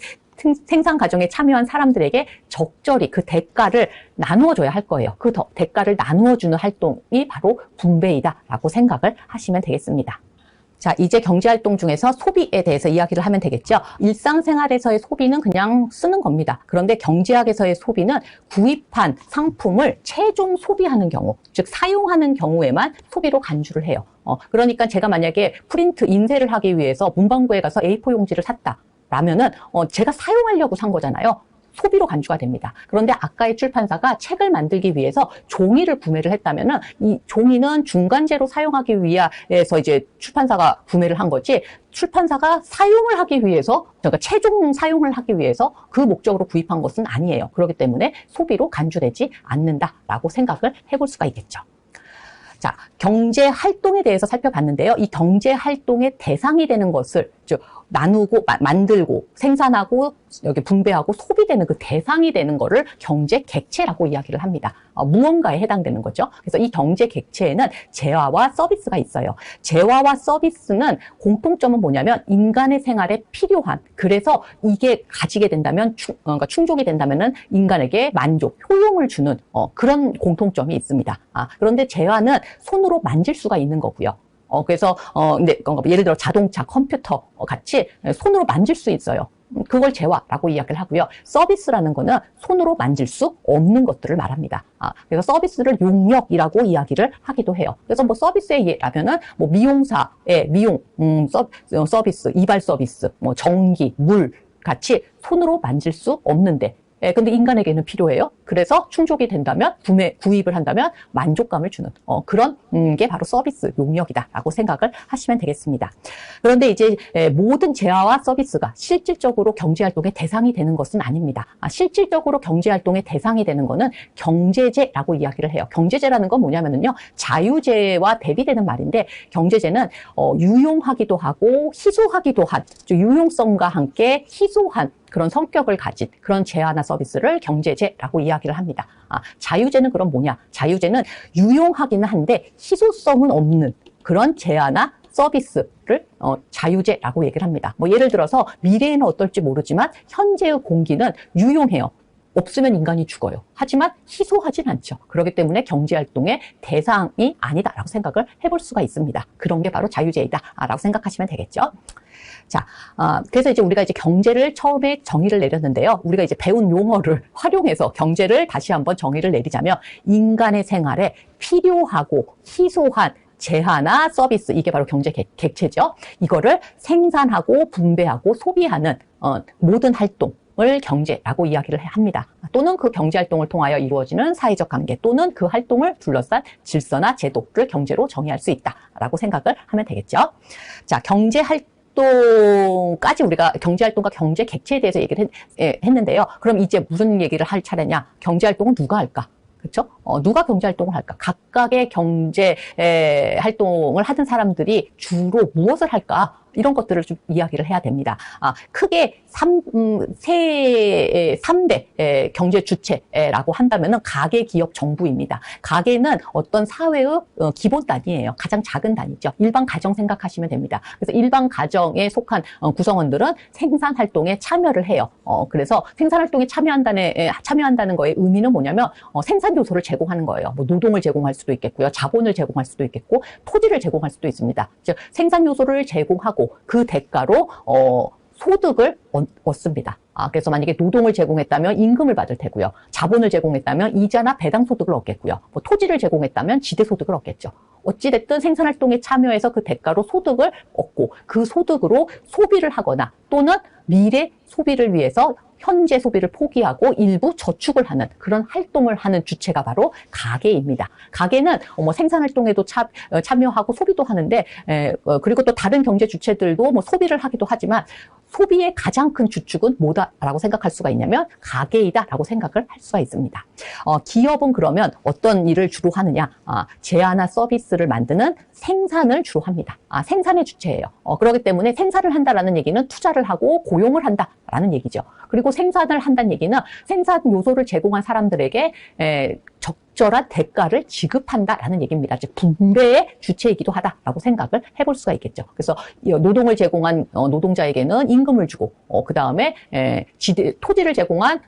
생산 과정에 참여한 사람들에게 적절히 그 대가를 나누어 줘야 할 거예요. 그 대가를 나누어 주는 활동이 바로 분배이다라고 생각을 하시면 되겠습니다. 자, 이제 경제활동 중에서 소비에 대해서 이야기를 하면 되겠죠. 일상생활에서의 소비는 그냥 쓰는 겁니다. 그런데 경제학에서의 소비는 구입한 상품을 최종 소비하는 경우, 즉 사용하는 경우에만 소비로 간주를 해요. 그러니까 제가 만약에 프린트 인쇄를 하기 위해서 문방구에 가서 A4 용지를 샀다 라면은 제가 사용하려고 산 거잖아요. 소비로 간주가 됩니다. 그런데 아까의 출판사가 책을 만들기 위해서 종이를 구매를 했다면은, 이 종이는 중간재로 사용하기 위해서 이제 출판사가 구매를 한 거지, 출판사가 사용을 하기 위해서, 그러니까 최종 사용을 하기 위해서 그 목적으로 구입한 것은 아니에요. 그렇기 때문에 소비로 간주되지 않는다라고 생각을 해볼 수가 있겠죠. 자, 경제 활동에 대해서 살펴봤는데요. 이 경제 활동의 대상이 되는 것을, 즉 나누고 만들고 생산하고 여기 분배하고 소비되는 그 대상이 되는 거를 경제 객체라고 이야기를 합니다. 무언가에 해당되는 거죠. 그래서 이 경제 객체에는 재화와 서비스가 있어요. 재화와 서비스는 공통점은 뭐냐면 인간의 생활에 필요한, 그래서 이게 가지게 된다면 그러니까 충족이 된다면은 인간에게 만족, 효용을 주는 그런 공통점이 있습니다. 그런데 재화는 손으로 만질 수가 있는 거고요. 그래서, 근데, 예를 들어 자동차, 컴퓨터 같이 손으로 만질 수 있어요. 그걸 재화라고 이야기를 하고요. 서비스라는 거는 손으로 만질 수 없는 것들을 말합니다. 그래서 서비스를 용역이라고 이야기를 하기도 해요. 그래서 뭐 서비스에 의하면은 뭐 미용사의 미용, 서비스, 이발 서비스, 뭐 전기, 물 같이 손으로 만질 수 없는데, 근데 인간에게는 필요해요. 그래서 충족이 된다면, 구입을 한다면 만족감을 주는 그런 게 바로 서비스 용역이다라고 생각을 하시면 되겠습니다. 그런데 이제 모든 재화와 서비스가 실질적으로 경제활동의 대상이 되는 것은 아닙니다. 실질적으로 경제활동의 대상이 되는 것은 경제재라고 이야기를 해요. 경제재라는 건 뭐냐면요, 자유재와 대비되는 말인데, 경제재는 유용하기도 하고 희소하기도 한, 유용성과 함께 희소한 그런 성격을 가진 그런 재화나 서비스를 경제재라고 이야기를 합니다. 자유재는 그럼 뭐냐? 자유재는 유용하기는 한데 희소성은 없는 그런 재화나 서비스를 자유재라고 얘기를 합니다. 뭐 예를 들어서 미래에는 어떨지 모르지만 현재의 공기는 유용해요. 없으면 인간이 죽어요. 하지만 희소하진 않죠. 그렇기 때문에 경제활동의 대상이 아니다라고 생각을 해볼 수가 있습니다. 그런 게 바로 자유재이다라고 생각하시면 되겠죠. 자, 그래서 이제 우리가 이제 경제를 처음에 정의를 내렸는데요. 우리가 이제 배운 용어를 활용해서 경제를 다시 한번 정의를 내리자면, 인간의 생활에 필요하고 희소한 재화나 서비스, 이게 바로 경제 객체죠. 이거를 생산하고 분배하고 소비하는 모든 활동을 경제라고 이야기를 합니다. 또는 그 경제활동을 통하여 이루어지는 사회적 관계, 또는 그 활동을 둘러싼 질서나 제도를 경제로 정의할 수 있다라고 생각을 하면 되겠죠. 자, 경제활동까지 우리가 경제활동과 경제 객체에 대해서 얘기를 했는데요. 그럼 이제 무슨 얘기를 할 차례냐? 경제활동은 누가 할까? 그렇죠? 누가 경제활동을 할까? 각각의 경제 활동을 하던 사람들이 주로 무엇을 할까? 이런 것들을 좀 이야기를 해야 됩니다. 크게 3대 경제 주체라고 한다면은 가계, 기업, 정부입니다. 가계는 어떤 사회의 기본 단위예요. 가장 작은 단위죠. 일반 가정 생각하시면 됩니다. 그래서 일반 가정에 속한 구성원들은 생산 활동에 참여를 해요. 그래서 생산 활동에 참여한다는 거의 의미는 뭐냐면 생산 요소를 제공하는 거예요. 뭐 노동을 제공할 수도 있겠고요. 자본을 제공할 수도 있겠고, 토지를 제공할 수도 있습니다. 즉 생산 요소를 제공하고 그 대가로 소득을 얻습니다. 그래서 만약에 노동을 제공했다면 임금을 받을 테고요. 자본을 제공했다면 이자나 배당 소득을 얻겠고요. 뭐 토지를 제공했다면 지대 소득을 얻겠죠. 어찌됐든 생산활동에 참여해서 그 대가로 소득을 얻고, 그 소득으로 소비를 하거나 또는 미래 소비를 위해서 현재 소비를 포기하고 일부 저축을 하는 그런 활동을 하는 주체가 바로 가계입니다. 가계는 생산활동에도 참여하고 소비도 하는데, 그리고 또 다른 경제 주체들도 뭐 소비를 하기도 하지만, 소비의 가장 큰 주축은 뭐다라고 생각할 수가 있냐면 가계이다라고 생각을 할 수가 있습니다. 기업은 그러면 어떤 일을 주로 하느냐? 재화나 서비스를 만드는 생산을 주로 합니다. 생산의 주체예요. 그렇기 때문에 생산을 한다라는 얘기는 투자를 하고 고용을 한다라는 얘기죠. 그리고 생산을 한다는 얘기는 생산 요소를 제공한 사람들에게 적절한 대가를 지급한다라는 얘기입니다. 즉 분배의 주체이기도 하다라고 생각을 해볼 수가 있겠죠. 그래서 노동을 제공한 노동자에게는 임금을 주고, 그 다음에 토지를 제공한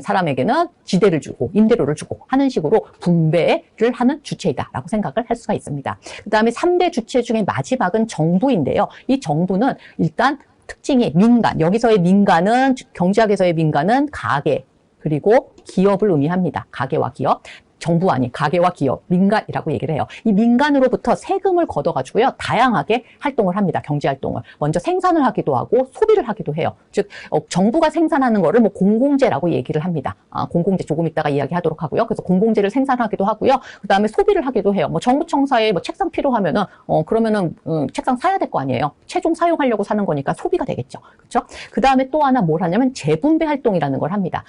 사람에게는 지대를 주고 임대료를 주고 하는 식으로 분배를 하는 주체이다라고 생각을 할 수가 있습니다. 그 다음에 3대 주체 중에 마지막은 정부인데요. 이 정부는 일단 특징이 민간, 여기서의 민간은, 경제학에서의 민간은 가계 그리고 기업을 의미합니다. 가계와 기업. 정부 아닌 가계와 기업, 민간이라고 얘기를 해요. 이 민간으로부터 세금을 걷어가지고요, 다양하게 활동을 합니다. 경제활동을. 먼저 생산을 하기도 하고 소비를 하기도 해요. 즉 정부가 생산하는 거를 뭐 공공재라고 얘기를 합니다. 공공재 조금 이따가 이야기하도록 하고요. 그래서 공공재를 생산하기도 하고요. 그 다음에 소비를 하기도 해요. 뭐 정부청사에 뭐 책상 필요하면은 그러면은 책상 사야 될 거 아니에요. 최종 사용하려고 사는 거니까 소비가 되겠죠. 그렇죠? 그 다음에 또 하나 뭘 하냐면 재분배 활동이라는 걸 합니다.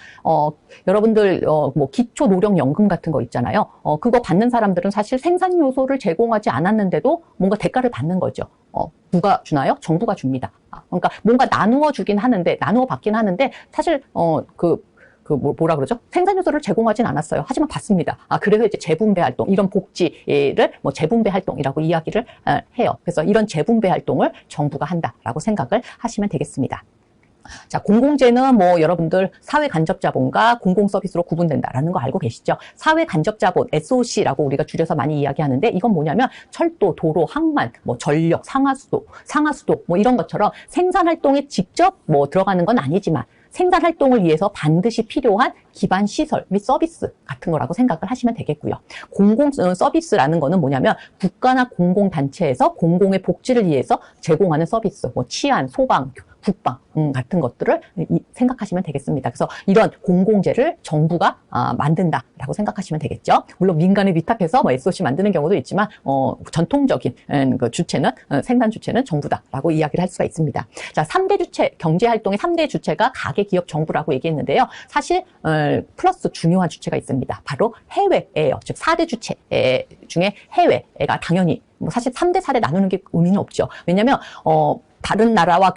여러분들 뭐 기초노령연금 같은 거 있잖아요. 그거 받는 사람들은 사실 생산 요소를 제공하지 않았는데도 뭔가 대가를 받는 거죠. 누가 주나요? 정부가 줍니다. 그러니까 뭔가 나누어 주긴 하는데, 나누어 받긴 하는데, 사실, 뭐라 그러죠? 생산 요소를 제공하진 않았어요. 하지만 받습니다. 그래서 이제 재분배 활동, 이런 복지를 뭐 재분배 활동이라고 이야기를 해요. 그래서 이런 재분배 활동을 정부가 한다라고 생각을 하시면 되겠습니다. 자, 공공재는 뭐 여러분들 사회 간접 자본과 공공 서비스로 구분된다라는 거 알고 계시죠? 사회 간접 자본, SOC라고 우리가 줄여서 많이 이야기하는데, 이건 뭐냐면 철도, 도로, 항만, 뭐 전력, 상하수도 뭐 이런 것처럼 생산 활동에 직접 뭐 들어가는 건 아니지만 생산 활동을 위해서 반드시 필요한 기반 시설 및 서비스 같은 거라고 생각을 하시면 되겠고요. 공공 서비스라는 거는 뭐냐면 국가나 공공 단체에서 공공의 복지를 위해서 제공하는 서비스, 뭐 치안, 소방, 국방 같은 것들을 생각하시면 되겠습니다. 그래서 이런 공공재를 정부가 만든다라고 생각하시면 되겠죠. 물론 민간에 위탁해서 뭐 SOC 만드는 경우도 있지만 전통적인 그 주체는 생산 주체는 정부다라고 이야기를 할 수가 있습니다. 자, 3대 주체, 경제 활동의 3대 주체가 가계, 기업, 정부라고 얘기했는데요. 사실 플러스 중요한 주체가 있습니다. 바로 해외예요. 즉 4대 주체 중에 해외가 당연히 뭐 사실 3대 4대 나누는 게 의미는 없죠. 왜냐면 다른 나라와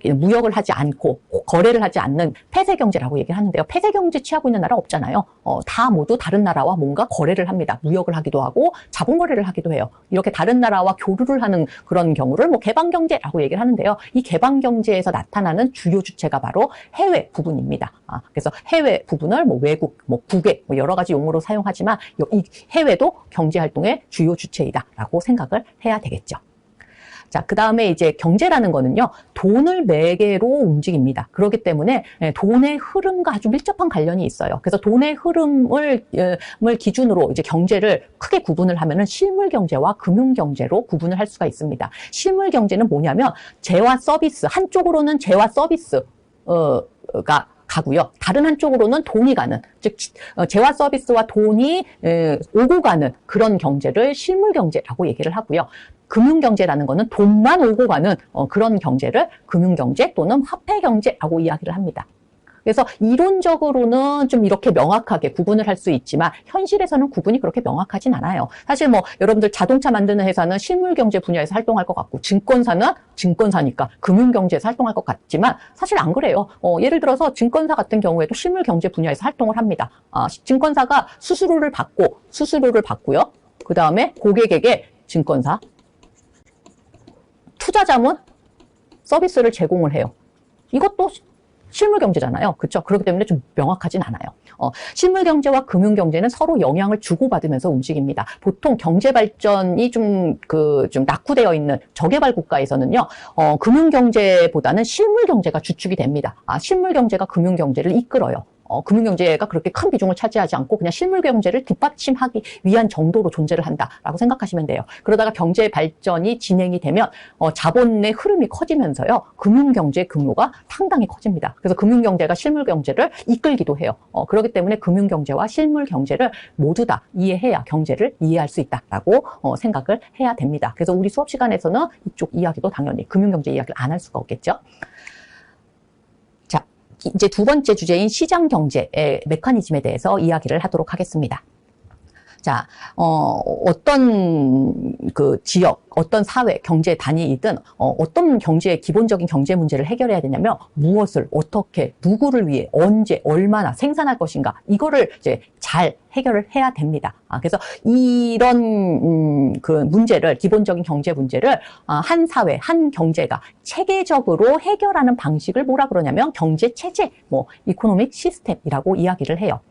무역을 하지 않고 거래를 하지 않는 폐쇄경제라고 얘기를 하는데요. 폐쇄경제 취하고 있는 나라 없잖아요. 다 모두 다른 나라와 뭔가 거래를 합니다. 무역을 하기도 하고 자본거래를 하기도 해요. 이렇게 다른 나라와 교류를 하는 그런 경우를 뭐 개방경제라고 얘기를 하는데요. 이 개방경제에서 나타나는 주요 주체가 바로 해외 부분입니다. 그래서 해외 부분을 뭐 외국, 뭐 국외 뭐 여러 가지 용어로 사용하지만 이 해외도 경제활동의 주요 주체이다라고 생각을 해야 되겠죠. 자, 그 다음에 이제 경제라는 거는요, 돈을 매개로 움직입니다. 그렇기 때문에 돈의 흐름과 아주 밀접한 관련이 있어요. 그래서 돈의 흐름을 기준으로 이제 경제를 크게 구분을 하면은 실물 경제와 금융 경제로 구분을 할 수가 있습니다. 실물 경제는 뭐냐면 재화 서비스, 한쪽으로는 재화 서비스가 가고요. 다른 한쪽으로는 돈이 가는, 즉 재화 서비스와 돈이 오고 가는 그런 경제를 실물 경제라고 얘기를 하고요. 금융경제라는 거는 돈만 오고 가는 그런 경제를 금융경제 또는 화폐경제라고 이야기를 합니다. 그래서 이론적으로는 좀 이렇게 명확하게 구분을 할 수 있지만 현실에서는 구분이 그렇게 명확하진 않아요. 사실 뭐 여러분들 자동차 만드는 회사는 실물경제 분야에서 활동할 것 같고 증권사는 증권사니까 금융경제에서 활동할 것 같지만 사실 안 그래요. 예를 들어서 증권사 같은 경우에도 실물경제 분야에서 활동을 합니다. 증권사가 수수료를 받고요. 그 다음에 고객에게 증권사, 투자자문 서비스를 제공을 해요. 이것도 실물경제잖아요. 그렇죠? 그렇기 때문에 좀 명확하진 않아요. 실물경제와 금융경제는 서로 영향을 주고받으면서 움직입니다. 보통 경제발전이 좀 낙후되어 있는 저개발 국가에서는요, 금융경제보다는 실물경제가 주축이 됩니다. 실물경제가 금융경제를 이끌어요. 금융경제가 그렇게 큰 비중을 차지하지 않고 그냥 실물경제를 뒷받침하기 위한 정도로 존재를 한다라고 생각하시면 돼요. 그러다가 경제 발전이 진행이 되면 자본의 흐름이 커지면서요. 금융경제의 규모가 상당히 커집니다. 그래서 금융경제가 실물경제를 이끌기도 해요. 그렇기 때문에 금융경제와 실물경제를 모두 다 이해해야 경제를 이해할 수 있다라고 생각을 해야 됩니다. 그래서 우리 수업 시간에서는 이쪽 이야기도 당연히 금융경제 이야기를 안 할 수가 없겠죠. 이제 두 번째 주제인 시장 경제의 메커니즘에 대해서 이야기를 하도록 하겠습니다. 자, 어떤 그 지역, 어떤 사회, 경제 단위이든 어떤 경제의 기본적인 경제 문제를 해결해야 되냐면 무엇을, 어떻게, 누구를 위해, 언제, 얼마나 생산할 것인가 이거를 이제 잘 해결을 해야 됩니다. 그래서 이런 그 문제를, 기본적인 경제 문제를 한 사회, 한 경제가 체계적으로 해결하는 방식을 뭐라 그러냐면 경제 체제, 뭐 이코노믹 시스템이라고 이야기를 해요.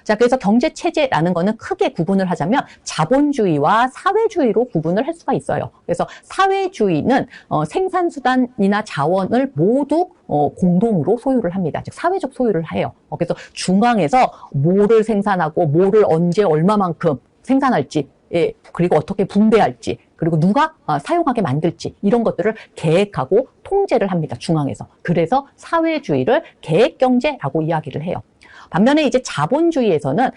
자, 그래서 경제 체제라는 거는 크게 구분을 하자면 자본주의와 사회주의로 구분을 할 수가 있어요. 그래서 사회주의는 생산수단이나 자원을 모두 공동으로 소유를 합니다. 즉 사회적 소유를 해요. 그래서 중앙에서 뭐를 생산하고 뭐를 언제 얼마만큼 생산할지, 그리고 어떻게 분배할지, 그리고 누가 사용하게 만들지 이런 것들을 계획하고 통제를 합니다. 중앙에서. 그래서 사회주의를 계획경제라고 이야기를 해요. 반면에 이제 자본주의에서는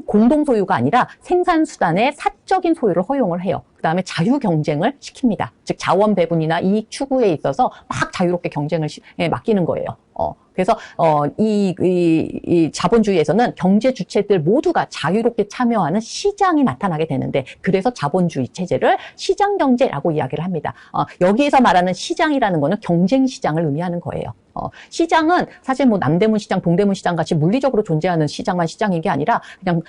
공동소유가 아니라 생산수단의 사적인 소유를 허용을 해요. 그 다음에 자유 경쟁을 시킵니다. 즉 자원 배분이나 이익 추구에 있어서 막 자유롭게 경쟁을 맡기는 거예요. 그래서 이 자본주의에서는 경제 주체들 모두가 자유롭게 참여하는 시장이 나타나게 되는데, 그래서 자본주의 체제를 시장 경제라고 이야기를 합니다. 여기에서 말하는 시장이라는 거는 경쟁 시장을 의미하는 거예요. 시장은 사실 뭐 남대문 시장, 동대문 시장 같이 물리적으로 존재하는 시장만 시장인 게 아니라 그냥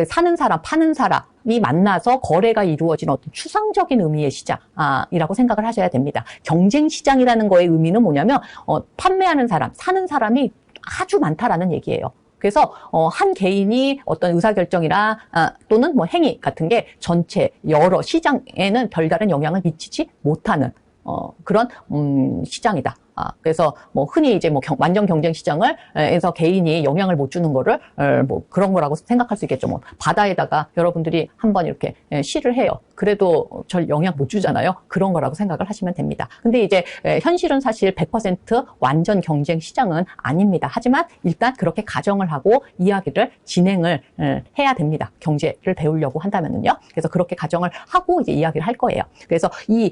사는 사람, 파는 사람이 만나서 거래가 이루어지는 어떤 추상적인 의미의 시장이라고 생각을 하셔야 됩니다. 경쟁 시장이라는 거의 의미는 뭐냐면 판매하는 사람, 사는 사람이 아주 많다라는 얘기예요. 그래서 한 개인이 어떤 의사결정이나 또는 뭐 행위 같은 게 전체 여러 시장에는 별다른 영향을 미치지 못하는 그런 시장이다. 그래서 뭐 흔히 이제 뭐 완전 경쟁 시장을 에서 개인이 영향을 못 주는 거를 뭐 그런 거라고 생각할 수 있겠죠. 뭐 바다에다가 여러분들이 한번 이렇게 시를 해요. 그래도 절 영향 못 주잖아요. 그런 거라고 생각을 하시면 됩니다. 근데 이제 현실은 사실 100% 완전 경쟁 시장은 아닙니다. 하지만 일단 그렇게 가정을 하고 이야기를 진행을 해야 됩니다. 경제를 배우려고 한다면은요. 그래서 그렇게 가정을 하고 이제 이야기를 할 거예요. 그래서 이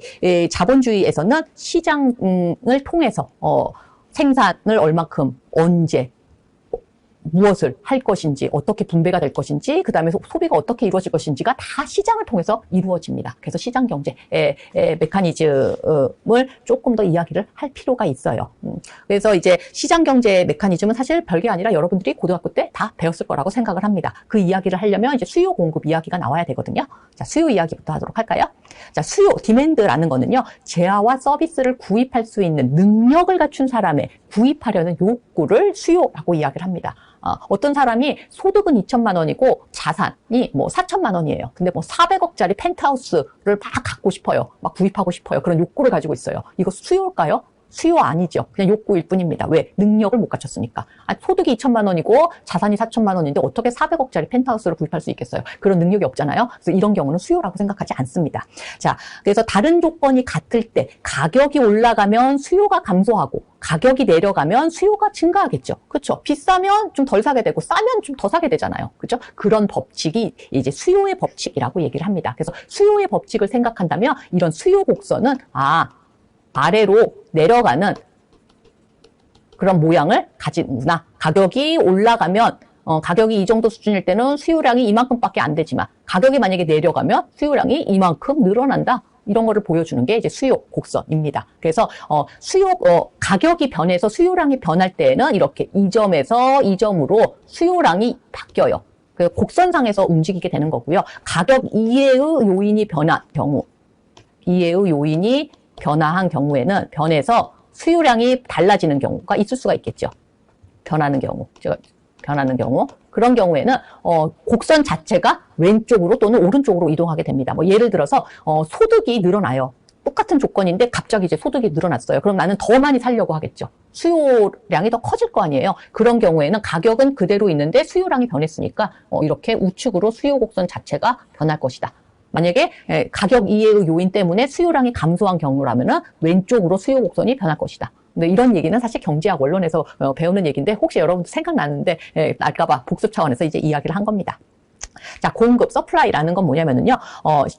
자본주의에서는 시장을 통해서 생산을 얼마큼, 언제, 무엇을 할 것인지, 어떻게 분배가 될 것인지, 그 다음에 소비가 어떻게 이루어질 것인지가 다 시장을 통해서 이루어집니다. 그래서 시장 경제의 메커니즘을 조금 더 이야기를 할 필요가 있어요. 그래서 이제 시장 경제의 메커니즘은 사실 별게 아니라 여러분들이 고등학교 때 다 배웠을 거라고 생각을 합니다. 그 이야기를 하려면 이제 수요 공급 이야기가 나와야 되거든요. 자, 수요 이야기부터 하도록 할까요? 자, 수요, 디맨드라는 거는요, 재화와 서비스를 구입할 수 있는 능력을 갖춘 사람의 구입하려는 욕구를 수요라고 이야기를 합니다. 어떤 사람이 소득은 2천만 원이고 자산이 뭐 4천만 원이에요. 근데 뭐 400억짜리 펜트하우스를 막 갖고 싶어요. 막 구입하고 싶어요. 그런 욕구를 가지고 있어요. 이거 수요일까요? 수요 아니죠. 그냥 욕구일 뿐입니다. 왜? 능력을 못 갖췄으니까. 소득이 2천만 원이고 자산이 4천만 원인데 어떻게 400억짜리 펜트하우스를 구입할 수 있겠어요? 그런 능력이 없잖아요. 그래서 이런 경우는 수요라고 생각하지 않습니다. 자, 그래서 다른 조건이 같을 때 가격이 올라가면 수요가 감소하고 가격이 내려가면 수요가 증가하겠죠. 그렇죠? 비싸면 좀 덜 사게 되고 싸면 좀 더 사게 되잖아요. 그렇죠? 그런 법칙이 이제 수요의 법칙이라고 얘기를 합니다. 그래서 수요의 법칙을 생각한다면 이런 수요 곡선은 아래로 내려가는 그런 모양을 가지는구나. 가격이 올라가면 가격이 이 정도 수준일 때는 수요량이 이만큼밖에 안 되지만 가격이 만약에 내려가면 수요량이 이만큼 늘어난다. 이런 거를 보여주는 게 이제 수요 곡선입니다. 그래서 가격이 변해서 수요량이 변할 때에는 이렇게 이 점에서 이 점으로 수요량이 바뀌어요. 그 곡선상에서 움직이게 되는 거고요. 가격 이외의 요인이 변한 경우, 이외의 요인이 변화한 경우에는 변해서 수요량이 달라지는 경우가 있을 수가 있겠죠. 변하는 경우. 그런 경우에는 곡선 자체가 왼쪽으로 또는 오른쪽으로 이동하게 됩니다. 뭐 예를 들어서 소득이 늘어나요. 똑같은 조건인데 갑자기 이제 소득이 늘어났어요. 그럼 나는 더 많이 살려고 하겠죠. 수요량이 더 커질 거 아니에요. 그런 경우에는 가격은 그대로 있는데 수요량이 변했으니까 이렇게 우측으로 수요 곡선 자체가 변할 것이다. 만약에 가격 이외의 요인 때문에 수요량이 감소한 경우라면은 왼쪽으로 수요 곡선이 변할 것이다. 근데 이런 얘기는 사실 경제학 원론에서 배우는 얘기인데 혹시 여러분도 생각나는데 날까봐 복습 차원에서 이제 이야기를 한 겁니다. 자, 공급, 서플라이라는 건 뭐냐면은요,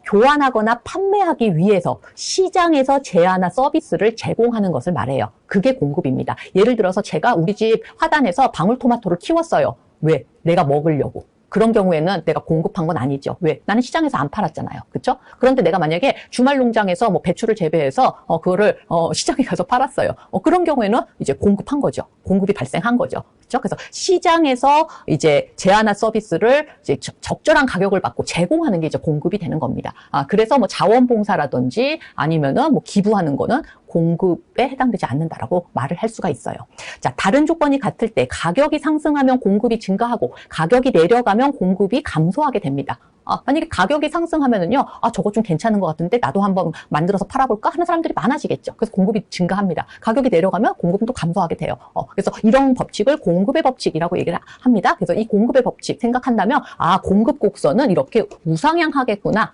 교환하거나 판매하기 위해서 시장에서 재화나 서비스를 제공하는 것을 말해요. 그게 공급입니다. 예를 들어서 제가 우리 집 화단에서 방울토마토를 키웠어요. 왜? 내가 먹으려고. 그런 경우에는 내가 공급한 건 아니죠. 왜? 나는 시장에서 안 팔았잖아요. 그렇죠? 그런데 내가 만약에 주말 농장에서 뭐 배추를 재배해서 그거를 시장에 가서 팔았어요. 그런 경우에는 이제 공급한 거죠. 공급이 발생한 거죠. 그렇죠? 그래서 시장에서 이제 재화나 서비스를 이제 적절한 가격을 받고 제공하는 게 이제 공급이 되는 겁니다. 그래서 뭐 자원봉사라든지 아니면은 뭐 기부하는 거는 공급에 해당되지 않는다라고 말을 할 수가 있어요. 자, 다른 조건이 같을 때 가격이 상승하면 공급이 증가하고 가격이 내려가면 공급이 감소하게 됩니다. 만약에 가격이 상승하면은요, 저거 좀 괜찮은 것 같은데 나도 한번 만들어서 팔아볼까 하는 사람들이 많아지겠죠. 그래서 공급이 증가합니다. 가격이 내려가면 공급은 또 감소하게 돼요. 그래서 이런 법칙을 공급의 법칙이라고 얘기를 합니다. 그래서 이 공급의 법칙 생각한다면 공급 곡선은 이렇게 우상향하겠구나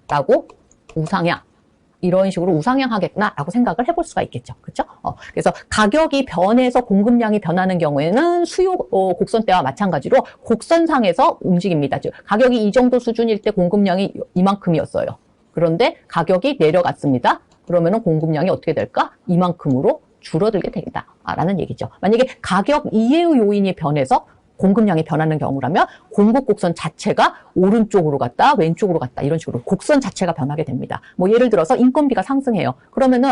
라고 우상향 이런 식으로 우상향하겠구나라고 생각을 해볼 수가 있겠죠. 그렇죠? 그래서 가격이 변해서 공급량이 변하는 경우에는 수요 곡선 때와 마찬가지로 곡선상에서 움직입니다. 즉 가격이 이 정도 수준일 때 공급량이 이만큼이었어요. 그런데 가격이 내려갔습니다. 그러면은 공급량이 어떻게 될까? 이만큼으로 줄어들게 되겠다라는 얘기죠. 만약에 가격 이외의 요인이 변해서 공급량이 변하는 경우라면 공급 곡선 자체가 오른쪽으로 갔다 왼쪽으로 갔다 이런 식으로 곡선 자체가 변하게 됩니다. 뭐 예를 들어서 인건비가 상승해요. 그러면은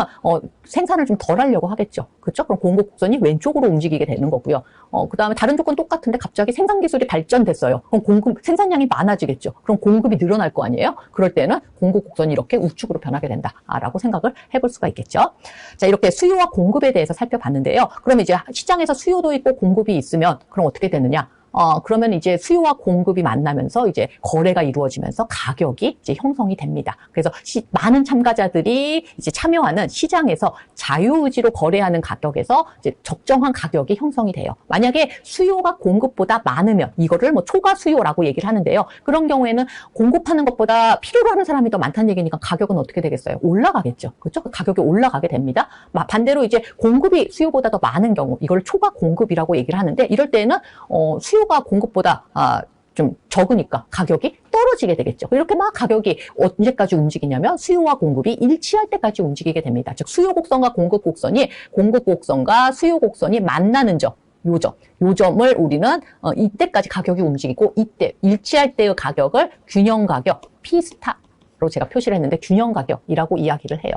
생산을 좀 덜 하려고 하겠죠. 그렇죠? 그럼 공급 곡선이 왼쪽으로 움직이게 되는 거고요. 그다음에 다른 조건 똑같은데 갑자기 생산 기술이 발전됐어요. 그럼 생산량이 많아지겠죠. 그럼 공급이 늘어날 거 아니에요? 그럴 때는 공급 곡선이 이렇게 우측으로 변하게 된다라고 생각을 해볼 수가 있겠죠. 자, 이렇게 수요와 공급에 대해서 살펴봤는데요. 그럼 이제 시장에서 수요도 있고 공급이 있으면 그럼 어떻게 되느냐? 그러면 이제 수요와 공급이 만나면서 이제 거래가 이루어지면서 가격이 이제 형성이 됩니다. 그래서 많은 참가자들이 이제 참여하는 시장에서 자유의지로 거래하는 가격에서 이제 적정한 가격이 형성이 돼요. 만약에 수요가 공급보다 많으면 이거를 뭐 초과 수요라고 얘기를 하는데요. 그런 경우에는 공급하는 것보다 필요로 하는 사람이 더 많다는 얘기니까 가격은 어떻게 되겠어요? 올라가겠죠. 그렇죠? 가격이 올라가게 됩니다. 반대로 이제 공급이 수요보다 더 많은 경우 이걸 초과 공급이라고 얘기를 하는데 이럴 때는 수요가 공급보다 좀 적으니까 가격이 떨어지게 되겠죠. 이렇게 막 가격이 언제까지 움직이냐면 수요와 공급이 일치할 때까지 움직이게 됩니다. 즉 수요 곡선과 공급 곡선이 공급 곡선과 수요 곡선이 만나는 점. 요 점을 우리는 이때까지 가격이 움직이고 이때 일치할 때의 가격을 균형 가격, P스타로 제가 표시를 했는데 균형 가격이라고 이야기를 해요.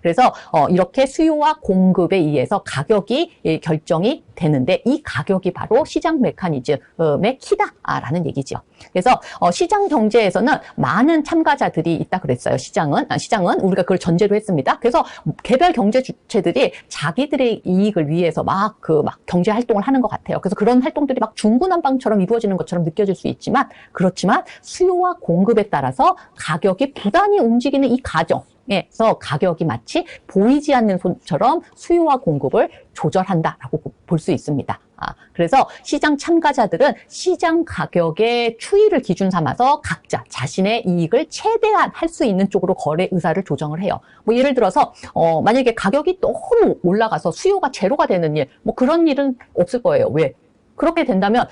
그래서 이렇게 수요와 공급에 의해서 가격이 결정이 되는데 이 가격이 바로 시장 메커니즘의 키다라는 얘기죠. 그래서 시장 경제에서는 많은 참가자들이 있다 그랬어요. 시장은 우리가 그걸 전제로 했습니다. 그래서 개별 경제 주체들이 자기들의 이익을 위해서 막 경제 활동을 하는 것 같아요. 그래서 그런 활동들이 막 중구난방처럼 이루어지는 것처럼 느껴질 수 있지만 그렇지만 수요와 공급에 따라서 가격이 부단히 움직이는 이 과정에서 가격이 마치 보이지 않는 손처럼 수요와 공급을 조절한다라고 볼 수 있습니다. 그래서 시장 참가자들은 시장 가격의 추이를 기준 삼아서 각자 자신의 이익을 최대한 할 수 있는 쪽으로 거래 의사를 조정을 해요. 뭐 예를 들어서 만약에 가격이 너무 올라가서 수요가 제로가 되는 일, 뭐 그런 일은 없을 거예요. 왜? 그렇게 된다면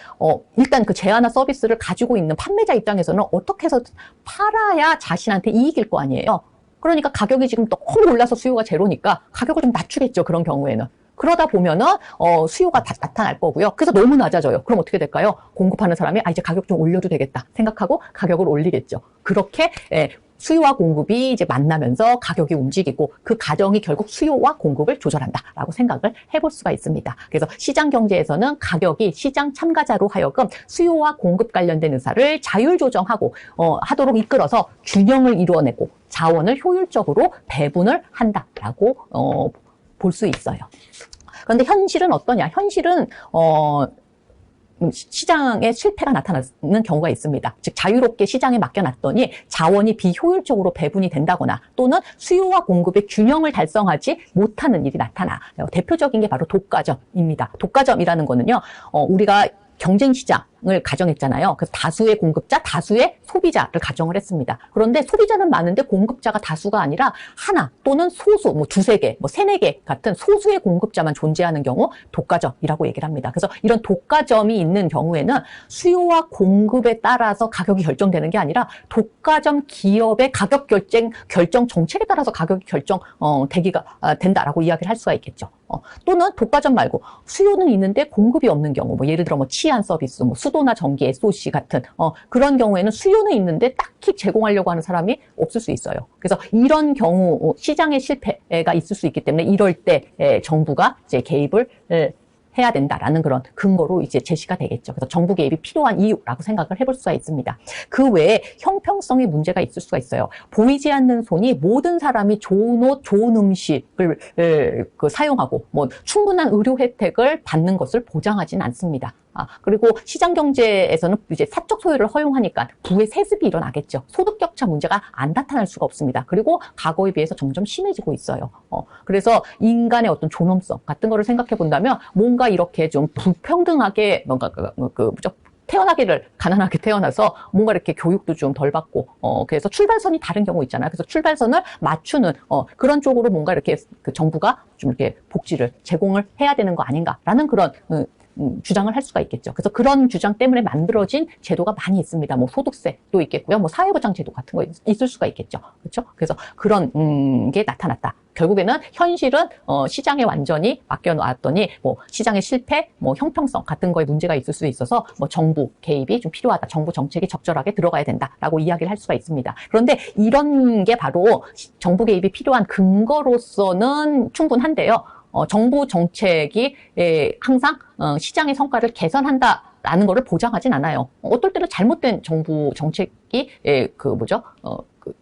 일단 그 제안화 서비스를 가지고 있는 판매자 입장에서는 어떻게 해서 팔아야 자신한테 이익일 거 아니에요. 그러니까 가격이 지금 너무 올라서 수요가 제로니까 가격을 좀 낮추겠죠. 그런 경우에는. 그러다 보면은 수요가 다 나타날 거고요. 그래서 너무 낮아져요. 그럼 어떻게 될까요? 공급하는 사람이 이제 가격 좀 올려도 되겠다 생각하고 가격을 올리겠죠. 그렇게 수요와 공급이 이제 만나면서 가격이 움직이고 그 과정이 결국 수요와 공급을 조절한다라고 생각을 해볼 수가 있습니다. 그래서 시장 경제에서는 가격이 시장 참가자로 하여금 수요와 공급 관련된 의사를 자율 조정하고 하도록 이끌어서 균형을 이루어내고 자원을 효율적으로 배분을 한다라고 볼 수 있어요. 그런데 현실은 어떠냐? 현실은 시장에 실패가 나타나는 경우가 있습니다. 즉 자유롭게 시장에 맡겨놨더니 자원이 비효율적으로 배분이 된다거나 또는 수요와 공급의 균형을 달성하지 못하는 일이 나타나요. 대표적인 게 바로 독과점입니다. 독과점이라는 거는요. 우리가 경쟁 시장을 가정했잖아요. 그래서 다수의 공급자, 다수의 소비자를 가정을 했습니다. 그런데 소비자는 많은데 공급자가 다수가 아니라 하나 또는 소수, 뭐 두세 개, 뭐 세네 개 같은 소수의 공급자만 존재하는 경우 독과점이라고 얘기를 합니다. 그래서 이런 독과점이 있는 경우에는 수요와 공급에 따라서 가격이 결정되는 게 아니라 독과점 기업의 가격 결정 정책에 따라서 가격이 된다라고 이야기를 할 수가 있겠죠. 또는 독과점 말고 수요는 있는데 공급이 없는 경우, 뭐 예를 들어 뭐 치안 서비스, 뭐 수도나 전기, SOC 같은 그런 경우에는 수요는 있는데 딱히 제공하려고 하는 사람이 없을 수 있어요. 그래서 이런 경우 시장의 실패가 있을 수 있기 때문에 이럴 때 정부가 이제 개입을 해야 된다라는 그런 근거로 이제 제시가 되겠죠. 그래서 정부 개입이 필요한 이유라고 생각을 해볼 수가 있습니다. 그 외에 형평성의 문제가 있을 수가 있어요. 보이지 않는 손이 모든 사람이 좋은 옷, 좋은 음식을 사용하고 뭐 충분한 의료 혜택을 받는 것을 보장하지는 않습니다. 그리고 시장 경제에서는 이제 사적 소유를 허용하니까 부의 세습이 일어나겠죠. 소득 격차 문제가 안 나타날 수가 없습니다. 그리고 과거에 비해서 점점 심해지고 있어요. 그래서 인간의 어떤 존엄성 같은 거를 생각해 본다면 뭔가 이렇게 좀 불평등하게 뭔가 태어나기를 가난하게 태어나서 뭔가 이렇게 교육도 좀 덜 받고, 그래서 출발선이 다른 경우 있잖아요. 그래서 출발선을 맞추는, 그런 쪽으로 뭔가 이렇게 그 정부가 좀 이렇게 복지를 제공을 해야 되는 거 아닌가라는 그런, 주장을 할 수가 있겠죠. 그래서 그런 주장 때문에 만들어진 제도가 많이 있습니다. 뭐 소득세도 있겠고요. 뭐 사회보장 제도 같은 거 있을 수가 있겠죠. 그렇죠? 그래서 그런 게 나타났다. 결국에는 현실은 시장에 완전히 맡겨놨더니 뭐 시장의 실패, 뭐 형평성 같은 거에 문제가 있을 수 있어서 뭐 정부 개입이 좀 필요하다. 정부 정책이 적절하게 들어가야 된다라고 이야기를 할 수가 있습니다. 그런데 이런 게 바로 정부 개입이 필요한 근거로서는 충분한데요. 정부 정책이 항상 시장의 성과를 개선한다라는 것을 보장하진 않아요. 어떨 때는 잘못된 정부 정책이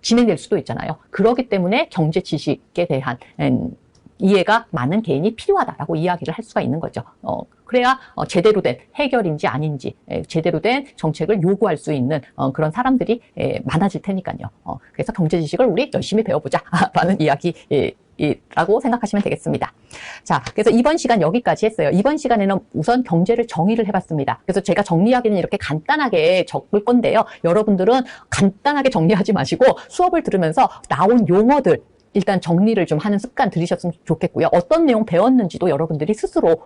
진행될 수도 있잖아요. 그렇기 때문에 경제 지식에 대한 이해가 많은 개인이 필요하다라고 이야기를 할 수가 있는 거죠. 그래야 제대로 된 해결인지 아닌지 제대로 된 정책을 요구할 수 있는 그런 사람들이 많아질 테니까요. 그래서 경제 지식을 우리 열심히 배워보자라는 이야기라고 생각하시면 되겠습니다. 자, 그래서 이번 시간 여기까지 했어요. 이번 시간에는 우선 경제를 정의를 해봤습니다. 그래서 제가 정리하기는 이렇게 간단하게 적을 건데요. 여러분들은 간단하게 정리하지 마시고 수업을 들으면서 나온 용어들 일단 정리를 좀 하는 습관 들이셨으면 좋겠고요. 어떤 내용 배웠는지도 여러분들이 스스로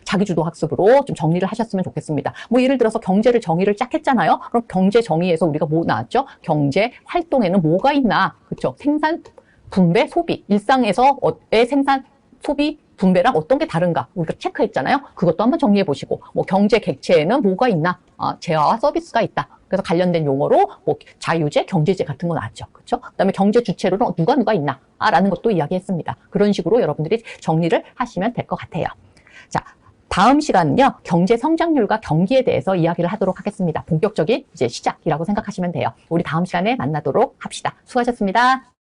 자기주도 학습으로 좀 정리를 하셨으면 좋겠습니다. 뭐 예를 들어서 경제를 정의를 쫙 했잖아요. 그럼 경제 정의에서 우리가 뭐 나왔죠? 경제 활동에는 뭐가 있나? 그렇죠? 생산, 분배, 소비. 일상에서의 생산, 소비, 분배랑 어떤 게 다른가 우리가 체크했잖아요. 그것도 한번 정리해 보시고 뭐 경제 객체에는 뭐가 있나? 재화와 서비스가 있다. 그래서 관련된 용어로 뭐 자유재, 경제재 같은 거 나왔죠. 그렇죠? 그다음에 경제 주체로는 누가 있나? 라는 것도 이야기했습니다. 그런 식으로 여러분들이 정리를 하시면 될 것 같아요. 자, 다음 시간은요. 경제 성장률과 경기에 대해서 이야기를 하도록 하겠습니다. 본격적인 이제 시작이라고 생각하시면 돼요. 우리 다음 시간에 만나도록 합시다. 수고하셨습니다.